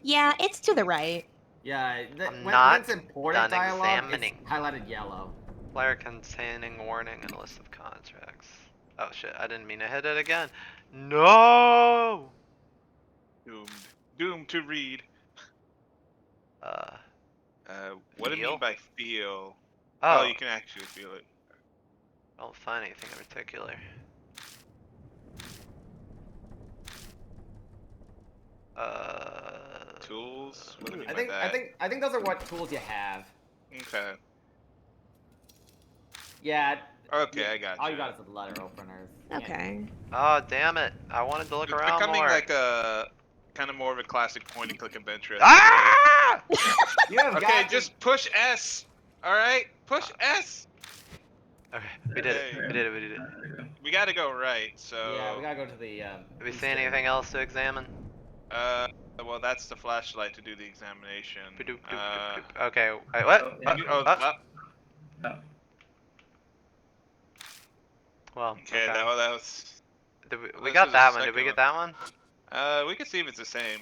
Yeah, it's to the right. Yeah, I'm when not it's important done dialogue, examining. it's highlighted yellow. Flyer containing warning and a list of contracts. Oh shit! I didn't mean to hit it again. No. Doomed to read. What do you Feel? mean by feel? Oh, You can actually feel it. don't find anything in particular. Tools? What do you mean I by think that? I think those are what tools you have. Okay. Yeah. Okay, I got you. All you got is the letter openers. Okay. Oh damn it! I wanted to look It's around becoming more. like a kind of more of a classic point and click adventure. Ah! You have Okay, got just push S. All right, push S. Okay, we did it. Hey. We did it. We did it. We gotta go right. So. Yeah, we gotta go to the. Did we see eastern. anything else to examine? Well, that's the flashlight to do the examination. Ba-doop, doop, doop, doop. Okay. Wait, what? Well. Okay, that was. Did we this got was that the one. Did we second get that one? We can see if it's the same.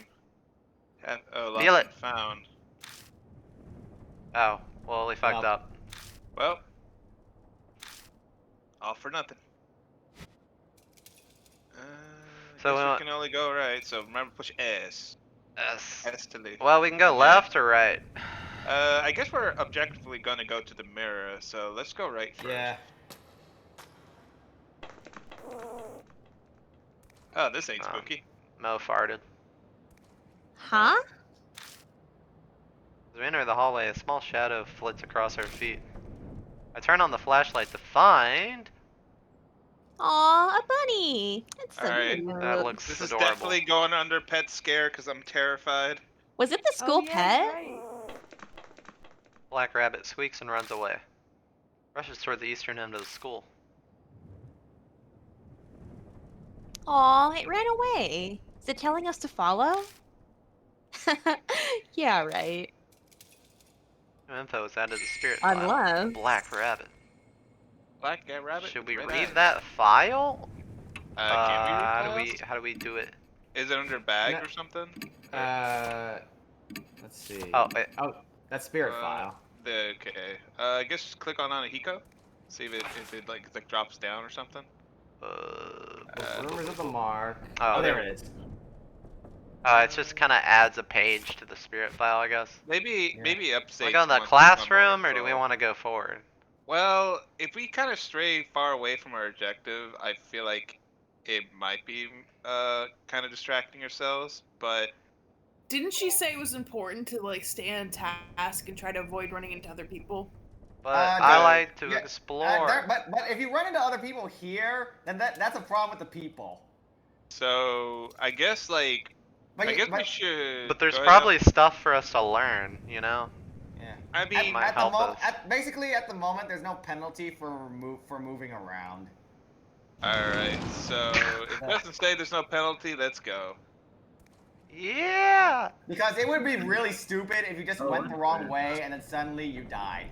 Lost Feel it. and found. Oh, well, we fucked Well. up. Well, all for nothing. So, So we can only go right. So remember, push S. Yes. S to leave. Well, we can go left or right. I guess we're objectively gonna go to the mirror. So let's go right first. Yeah. Oh, this ain't Oh. spooky. Mo farted. Huh? As we enter the hallway, a small shadow flits across our feet. I turn on the flashlight to find. Aw, a bunny. That's so Alright. cute. That looks This is adorable. definitely going under pet scare because I'm terrified. Was it the school yeah, pet? right. Black Rabbit squeaks and runs away. Rushes toward the eastern end of the school. Aw, it ran away. Is it telling us to follow? Yeah, right. New info is added to the spirit file. Unless... Black Rabbit. Black Rabbit. Should we Red read Rabbit. that file? Can we read how files? do we do it? Is it under bag No. or something? Let's see. Oh, wait. Oh, that's spirit file. Okay. I guess just click on Anahiko. See if it like drops down or something. Rumors of the mark. Oh, there it is. It just kind of adds a page to the spirit file, I guess. Maybe upstate. We go in the wants classroom, more or do we info. want to go forward? Well, if we kind of stray far away from our objective, I feel like it might be kind of distracting ourselves. But Didn't she say it was important to like stay on task and try to avoid running into other people? But I like to yeah, explore. but if you run into other people here, then that's a problem with the people. so I guess like But I you- guess we but- should. But there's go ahead. probably stuff for us to learn, you know? Yeah. I mean, might help us. Basically, at the moment, there's no penalty for moving around. all right. So if Justin say there's no penalty, let's go. Yeah! Because it would be really stupid if you just Oh, went the that's wrong fair. way and then suddenly you died.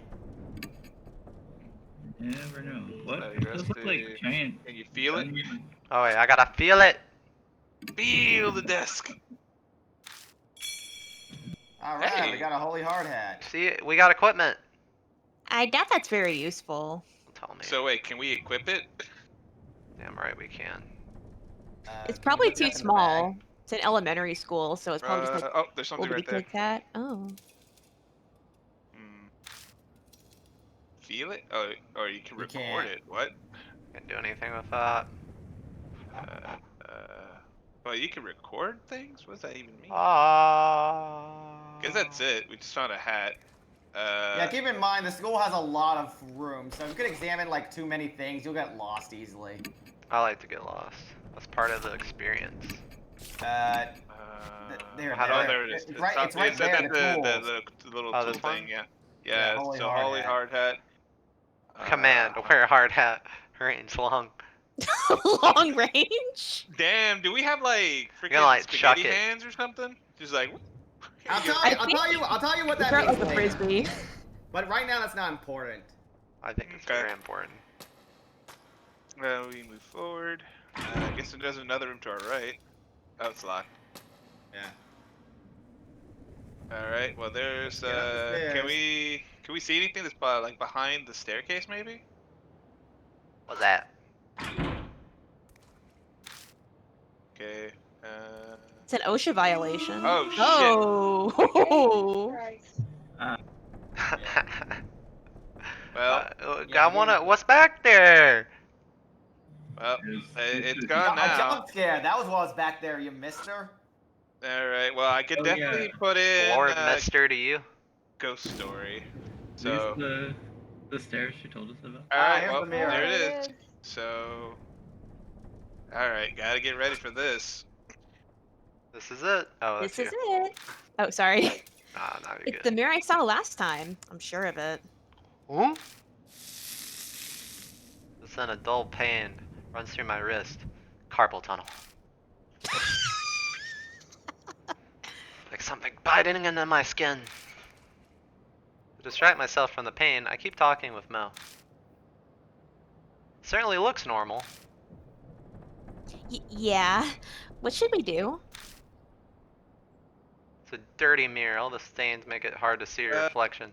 You never know. What? Like, Those look like Rusty, giant. Can you feel it? Oh wait, I gotta feel it! Feel the desk. All right, Hey. we got a holy hard hat. See, we got equipment. I doubt that's very useful. Tell me. So wait, can we equip it? Damn right we can. It's Can you probably put that too in the small. bag? It's an elementary school, so it's probably just like Oh, there's something old right there. kids hat. Oh. Hmm. Feel it? Oh, or you can You record can't. it. What? Can't do anything with that. Well, you can record things. What does that even mean? Ah. Guess that's it. We just found a hat. Yeah, keep in mind the school has a lot of room, so if you could examine like too many things, you'll get lost easily. I like to get lost. That's part of the experience. There, How do I- there it is. It's right, top- it's right it said there. that The the little Oh, tool this one? thing. Yeah. Yeah. holy so hard holy hat. hard hat. Command, wear hard hat, range long. Long range? Damn, do we have like freaking gonna, like, chuck spaghetti it. hands or something? Just like. I'll tell I you, I'll tell you what that Throw it means like a later. frisbee. But right now, that's not important. I think it's Okay. very important. We move forward. I guess there's another room to our right. Oh, it's locked. Yeah. All right. Well, there's. Get up the stairs. Can we see anything that's like behind the staircase, maybe? What's that? Okay. It's an OSHA violation. Oh, shit. Oh. Christ. Well, I wanna. What's back there? well, it's A gone now. jump scare. That was while I was back there, you mister. All right. Well, I could Oh, definitely yeah. put in Lord Mister to you. ghost story. There's So. the stairs she told us about. All right. here's Well, the mirror. there it There is. So. All right. Gotta get ready for this. This is it. Oh, that's This is you. it. Oh, sorry. Nah, not It's good. the mirror I saw last time. I'm sure of it. Ooh. This then a dull pain runs through my wrist. Carpal tunnel. Like something biting into my skin. To distract myself from the pain, I keep talking with Mo. Certainly looks normal. Yeah. What should we do? It's a dirty mirror. All the stains make it hard to see your reflection.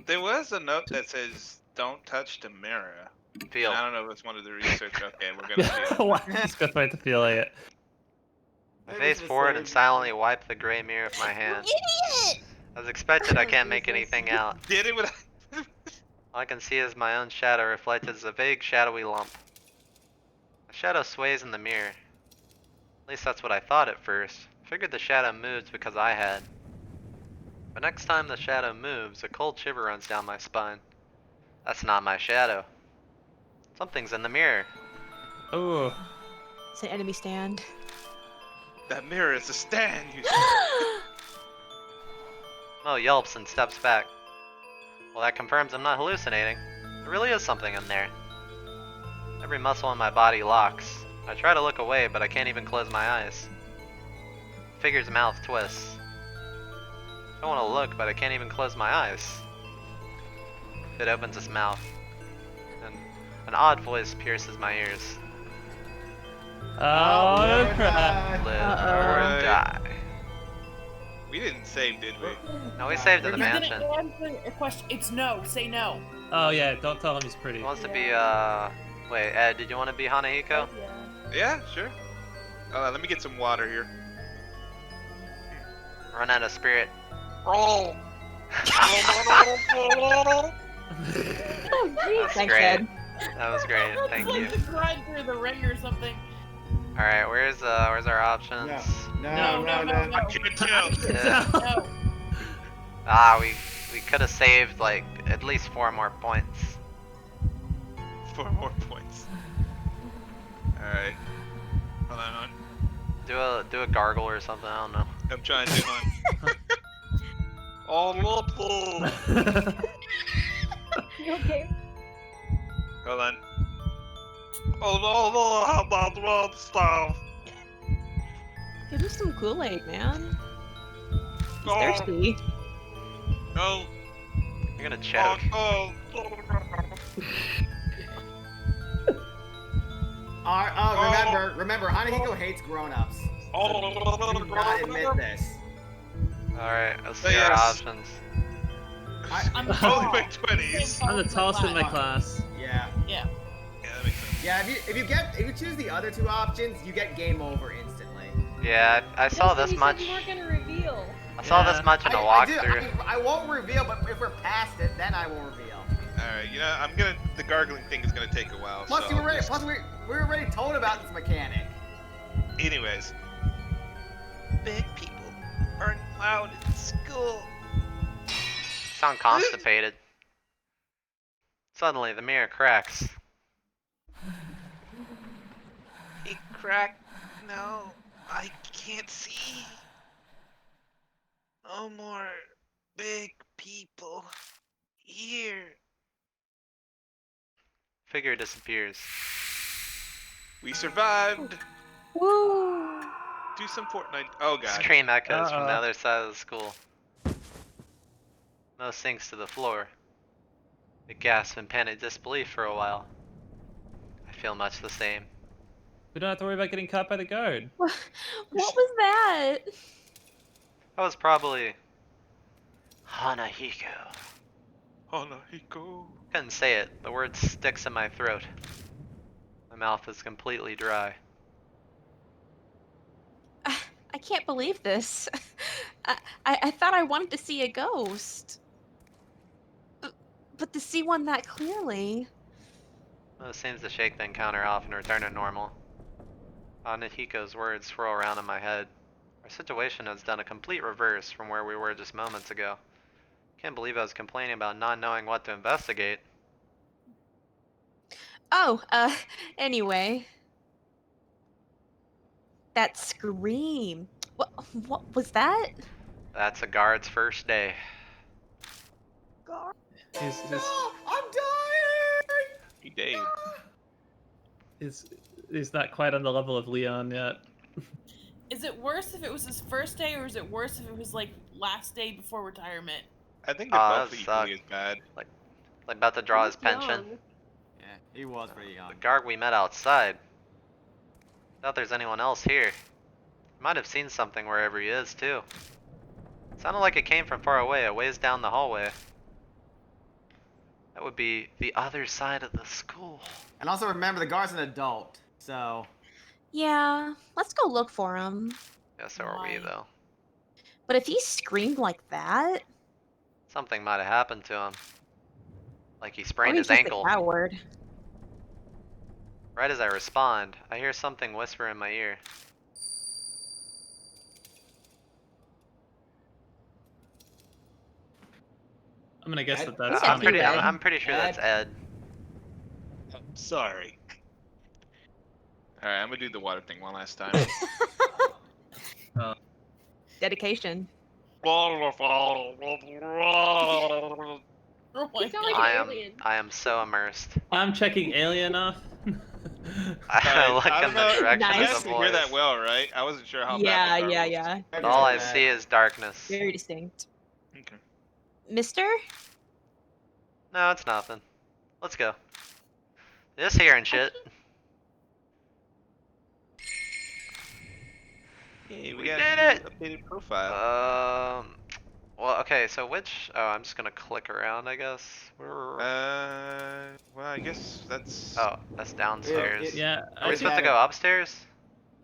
There was a note that says, "Don't touch the mirror." Feel. I don't know if it's one of the research. Okay, we're gonna do. Why is good way to feel it? I Maybe face it's the forward same. and silently wipe the gray mirror with my hand. Idiot! As expected, I can't make anything out. Did it with. All I can see is my own shadow reflected as a vague shadowy lump. The shadow sways in the mirror. At least that's what I thought at first. Figured the shadow moves because I had. But next time the shadow moves, a cold shiver runs down my spine. That's not my shadow. Something's in the mirror. Oh. It's an enemy stand. That mirror is a stand. You Mo yelps and steps back. Well, that confirms I'm not hallucinating. There really is something in there. Every muscle in my body locks. I try to look away, but I can't even close my eyes. The figure's mouth twists. I want to look, but I can't even close my eyes. It opens its mouth, and an odd voice pierces my ears. Oh, never crap. die. Live Uh-oh. save, did we? No, we saved in the He's gonna mansion. answer a question. It's no. Say no. Oh yeah, don't tell him he's pretty. He wants to be, wait, Ed, did you want to be Hanahiko? Yeah, sure. Let me get some water here. Run out of spirit. Oh. Oh, jeez. That's Thanks, great. Ed. That was great, thank It's you. like the grind through the ring or something. Alright, where's our options? No. I can't tell. Yeah. No. Ah, we could have saved like at least 4 more points. 4 more points. Alright. Hold on. Do a gargle or something, I don't know. I'm trying to. Oh, no. You okay? Hold on. Oh, no, how about the stuff? Give him some Kool-Aid, man. He's Oh. thirsty. No. You're gonna choke. Oh, Remember, Hanahiko hates grown-ups. oh. Do not admit this. Alright, let's see Yes. our options. I'm Only my tall. 20s. I'm the tallest in my class. Yeah. Yeah. Yeah, that makes sense. Yeah, if you choose the other 2 options, you get game over instantly. Yeah, I saw Justin, this you said much. you weren't gonna reveal. I saw Yeah. this much in a I do. walkthrough. I won't reveal, but if we're past it, then I will reveal. Alright, you know, the gargling thing is gonna take a while. Plus, so we I'll were just- already told about this mechanic. Anyways. Big people aren't allowed in school. Sound constipated. Suddenly, the mirror cracks. It cracked. No, I can't see. No more big people here. Figure disappears. We survived. Woo! Do some Fortnite. Oh god. Scream echoes from the Uh-oh. other side of the school. Mo sinks to the floor. They gasp in panic disbelief for a while. I feel much the same. We don't have to worry about getting caught by the guard. What was that? That was probably Hanahiko. Hanahiko. Couldn't say it. The word sticks in my throat. My mouth is completely dry. I can't believe this. I thought I wanted to see a ghost. But to see one that clearly. Mo seems to shake the encounter off and return to normal. Hanahiko's words swirl around in my head. Our situation has done a complete reverse from where we were just moments ago. Can't believe I was complaining about not knowing what to investigate. Oh, anyway. That scream. What was that? That's a guard's first day. He's I'm dying! He Dave. he's not quite on the level of Leon yet. Is it worse if it was his first day, or is it worse if it was like last day before retirement? I think they're Aw, both that equally as sucked. bad. Like about to draw his He's pension. young. Yeah, he was pretty young. The guard we met outside. Doubt there's anyone else here. Might have seen something wherever he is too. Sounded like it came from far away, a ways down the hallway. That would be the other side of the school. And also remember, the guard's an adult, so... Yeah, let's go look for him. Yeah, so are we Why? though. But if he screamed like that, Something might have happened to him. Like he or sprained he's his just ankle. a coward. Right as I respond, I hear something whisper in my ear. I'm gonna guess Ed? that that's Yeah, I'm pretty, Ed. I'm pretty sure that's Ed. I'm sorry. Alright, I'm gonna do the water thing one last time. Dedication. Oh my You sound like I an am, alien. I am so immersed. I'm checking Alien off. I look I in don't the know. direction Nice. You of guys the can hear that voice. well, right? I wasn't sure how Yeah, bad the yeah, car was. yeah. All I see is darkness. Very distinct. Okay. Mister? No, it's nothing. Let's go. Just hearing shit. Hey, We got did an it! updated profile. Well, okay, so which? Oh, I'm just gonna click around, I guess. Well, I guess that's. Oh, that's downstairs. Yeah, Are I we think, supposed to go upstairs?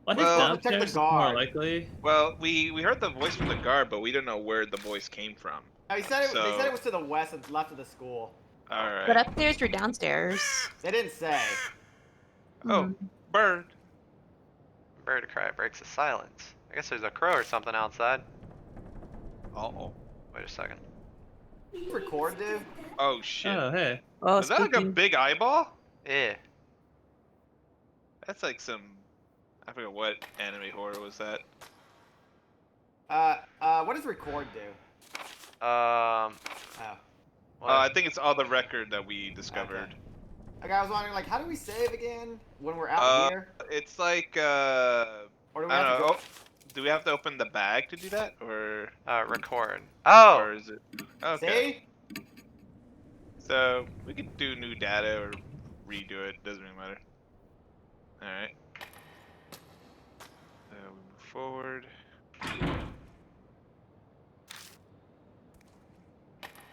I think Well, check the downstairs is more guard. likely. Well, we heard the voice from the guard, but we don't know where the voice came from. He said it, they So- said it was to the west and left of the school. All right. But upstairs or downstairs? They didn't say. Oh, bird. Bird cry breaks the silence. I guess there's a crow or something outside. Uh-oh. Wait a second. Record, dude. Oh shit. Oh, hey. Oh, Is that like a spooky. big eyeball? Yeah. That's like some. I forget what anime horror was that. What does record do? Oh. What? I think it's all the record that we discovered. Okay, I was wondering, like, how do we save again when we're out here? It's like Or do we I have don't to know. go? Do we have to open the bag to do that, or Record. Oh! or is it? Okay. See? So we could do new data or redo it. Doesn't really matter. All right. So we move forward.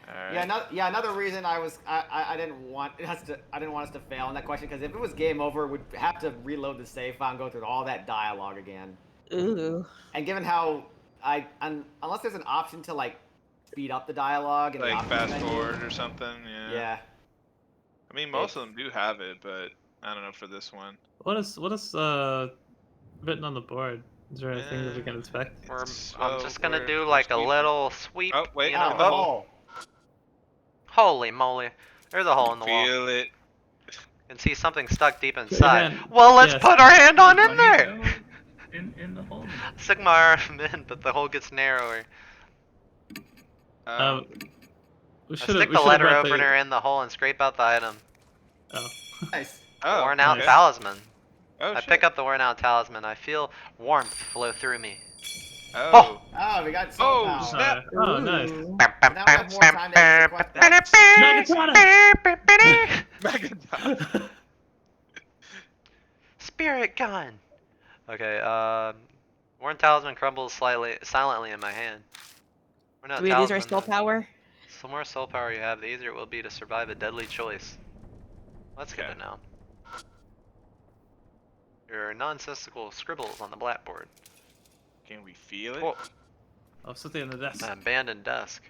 All right. Another reason I didn't want us to fail on that question, because if it was game over, we'd have to reload the save file and go through all that dialogue again. Ooh. And given how unless there's an option to like speed up the dialogue and the Like options fast menu. forward or something. Yeah. Yeah. I mean, most of them do have it, but I don't know for this one. What is written on the board? Is there anything that we can inspect? I'm just gonna do like a little sweep. Oh wait, you know? the hole. Holy moly! There's a hole in the wall. Feel it. And see something stuck deep your inside. hand. Well, let's Yes. put our hand on in Money there. go in the hole. Stick my arm in, but the hole gets narrower. We I should stick the letter opener in the hole and scrape out the item. Oh. Nice. Oh, Worn out okay. talisman. Oh, I shit. pick up the worn out talisman. I feel warmth flow through me. Oh. Oh, we got soul power. snap. Oh, nice. Ooh. Now we have more time to answer questions. Megatron! Spirit gun. Okay. Worn talisman crumbles silently in my hand. Worn out Do we lose our talisman, spell power? The more soul power you have, the easier it will be to survive a deadly choice. That's good Okay. to know. Your nonsensical scribbles on the blackboard. Can we feel it? Oh, Oh, something on the desk. an abandoned desk.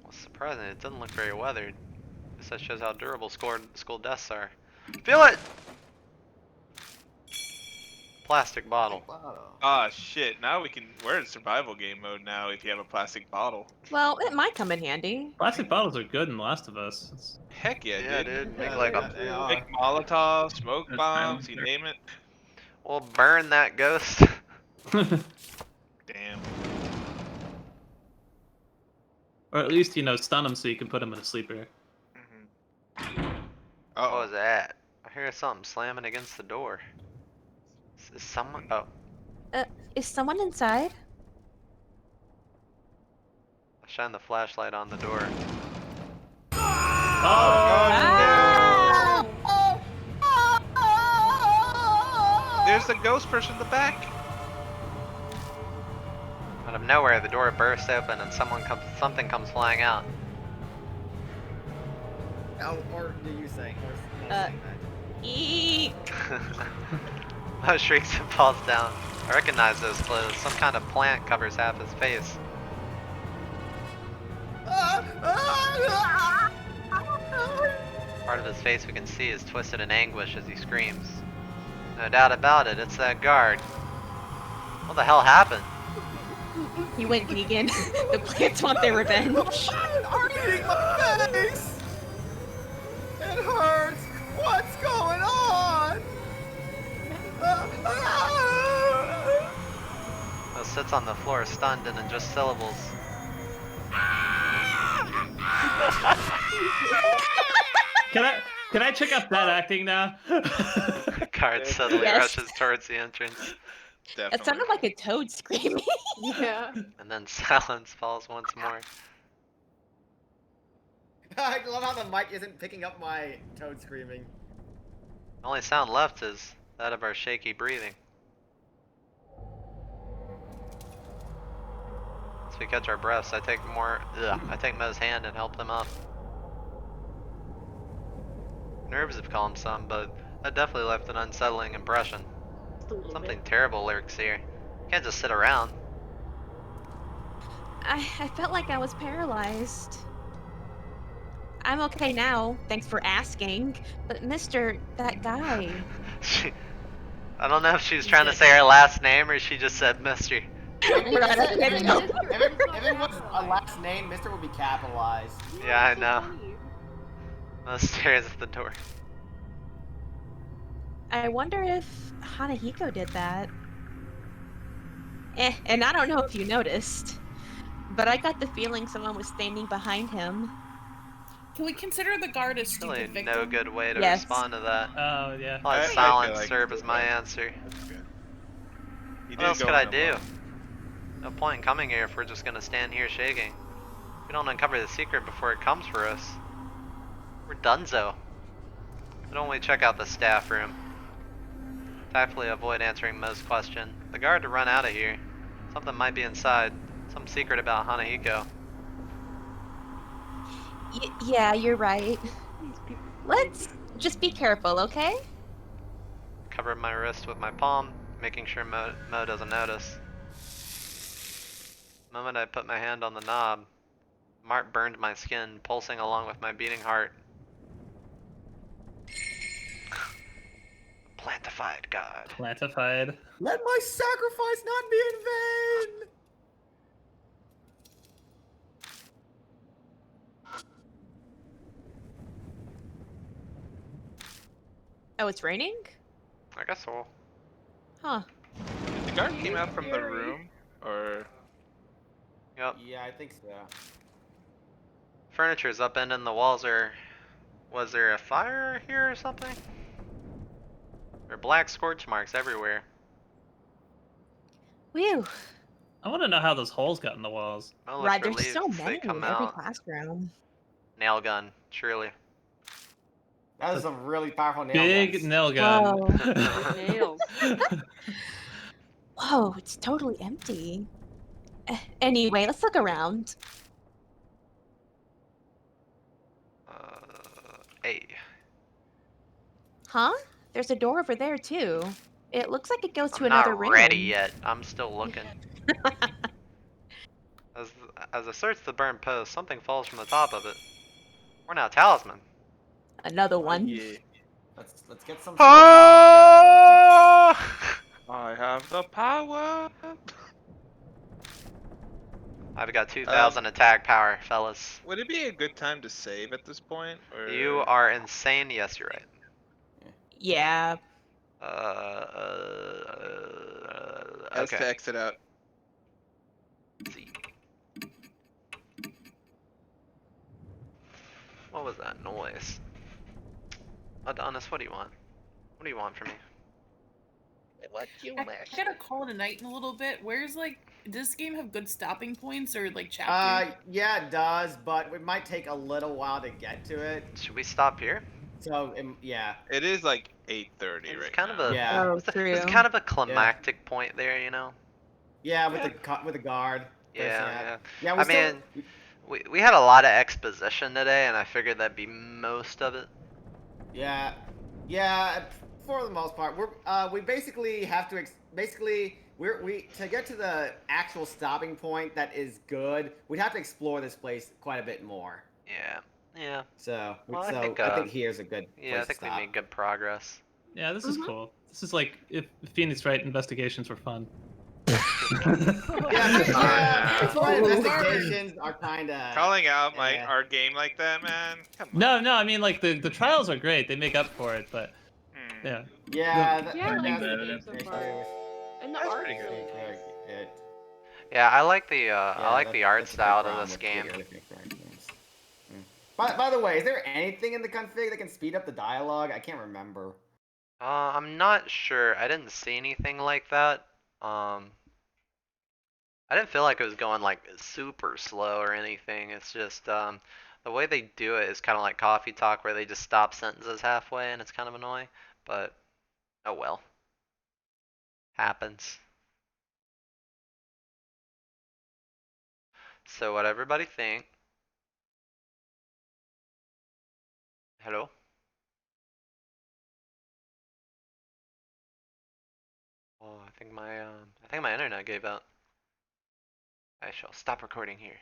Well, surprising, it doesn't look very weathered. Guess that shows how durable school desks are. Feel it! Plastic bottle. Ah, shit. Now we can. We're in survival game mode now if you have a plastic bottle. Well, it might come in handy. Plastic bottles are good in Last of Us. Heck yeah, Yeah, dude. dude. Make Yeah, like they a. are. Make Molotov, smoke That's bombs, you fair. name it. We'll burn that ghost. Damn. Or at least, stun them so you can put them in a sleeper. What was that? I hear something slamming against the door. Is someone? Oh, Is someone inside? I shine the flashlight on the door. Ah! There's the ghost person in the back. Out of nowhere, the door bursts open and something comes flying out. Oh, or do you say? Or Uh, Eek. Oh, shrieks and falls down. I recognize those clothes. Some kind of plant covers half his face. Part of his face we can see is twisted in anguish as he screams. No doubt about it, it's that guard. What the hell happened? He went vegan. The plants want their revenge. I'm eating my face! It hurts! What's going on? He sits on the floor stunned and in just syllables. Can I check out that acting now? Guard suddenly Yes. rushes towards the entrance, It sounded like a toad screaming. Yeah. and then silence falls once more. I love how the mic isn't picking up my toad screaming. The only sound left is that of our shaky breathing. Once we catch our breaths, I take Mo's hand and help them up. Nerves have calmed some, but that definitely left an unsettling impression. Just a little Something bit. terrible lurks here. Can't just sit around. I felt like I was paralyzed. I'm okay now, thanks for asking. But Mr. that guy. I don't know if she was trying to say her last name or she just said Mr. If it was a last name, Mr. would be capitalized. Yeah, I know. Mo stares at the door. I wonder if Hanahiko did that. And I don't know if you noticed, but I got the feeling someone was standing behind him. Can we consider the guard a stupid Really victim? no good way to Yes. respond to that. Oh, yeah. I'll let I silence feel like serve it's as my okay. answer. That's good. You What did else go could on I a do? long- No point in coming here if we're just gonna stand here shaking. If we don't uncover the secret before it comes for us, we're donezo. Why don't we check out the staff room? Tactfully avoid answering Mo's question. The guard to run out of here. Something might be inside. Some secret about Hanahiko. Yeah, you're right. Let's just be careful, okay? Cover my wrist with my palm, making sure Mo doesn't notice. The moment I put my hand on the knob, Mark burned my skin, pulsing along with my beating heart. Plantified God. Plantified. Let my sacrifice not be in vain! Oh, it's raining? I guess so. Huh. The guard came out from the room, or Yep. Yeah, I think so. Furniture's upended and the walls are... Was there a fire here or something? There are black scorch marks everywhere. Whew. I want to know how those holes got in the walls. Mo looks Right, there's relieved so they many come in every out. classroom. Nail gun, surely. That is some really powerful nail Big guns. nail gun. Whoa. Nails. Whoa, it's totally empty. Anyway, let's look around. Hey. Huh? There's a door over there too. It looks like it goes to I'm another not room. ready yet. I'm still looking. As I search the burned post, something falls from the top of it. We're now talisman. Another one. yeah, Let's get some. Oh! I have the power. I've got 2,000 attack power, fellas. Would it be a good time to save at this point, or You are insane. Yes, you're right. Yeah. Has Okay. to exit out? Let's see. What was that noise? Adonis, what do you want? What do you want from me? What you I gotta call it a night in a little bit. Where's like, does this game have good stopping points or like chapters? Yeah, it does, but it might take a little while to get to it. Should we stop here? So, yeah. It is like 8:30 right Kind of now. a Yeah. Oh, it's true. kind of a climactic point there, you know. Yeah, with the guard. Yeah. Yeah, I mean, we had a lot of exposition today, and I figured that'd be most of it. Yeah, for the most part, we basically have to we to get to the actual stopping point that is good. We'd have to explore this place quite a bit more. Yeah. So, Well, I think here's a good. Yeah, I think we made good progress. Yeah, this is cool. This is like if Phoenix Wright investigations were fun. That's why investigations are kind of Calling out our game like that, man. Come on. No, I mean like the trials are great. They make up for it, but yeah. Yeah, Yeah, I like the the game so far. And the That's art. pretty good. Yeah, I like the I like the art that's the style to problem this with game. By the way, is there anything in the config that can speed up the dialogue? I can't remember. I'm not sure. I didn't see anything like that. I didn't feel like it was going like super slow or anything. It's just the way they do it is kind of like coffee talk, where they just stop sentences halfway, and it's kind of annoying. But oh well, happens. So what everybody think? Hello? Oh, I think my internet gave out. I shall stop recording here.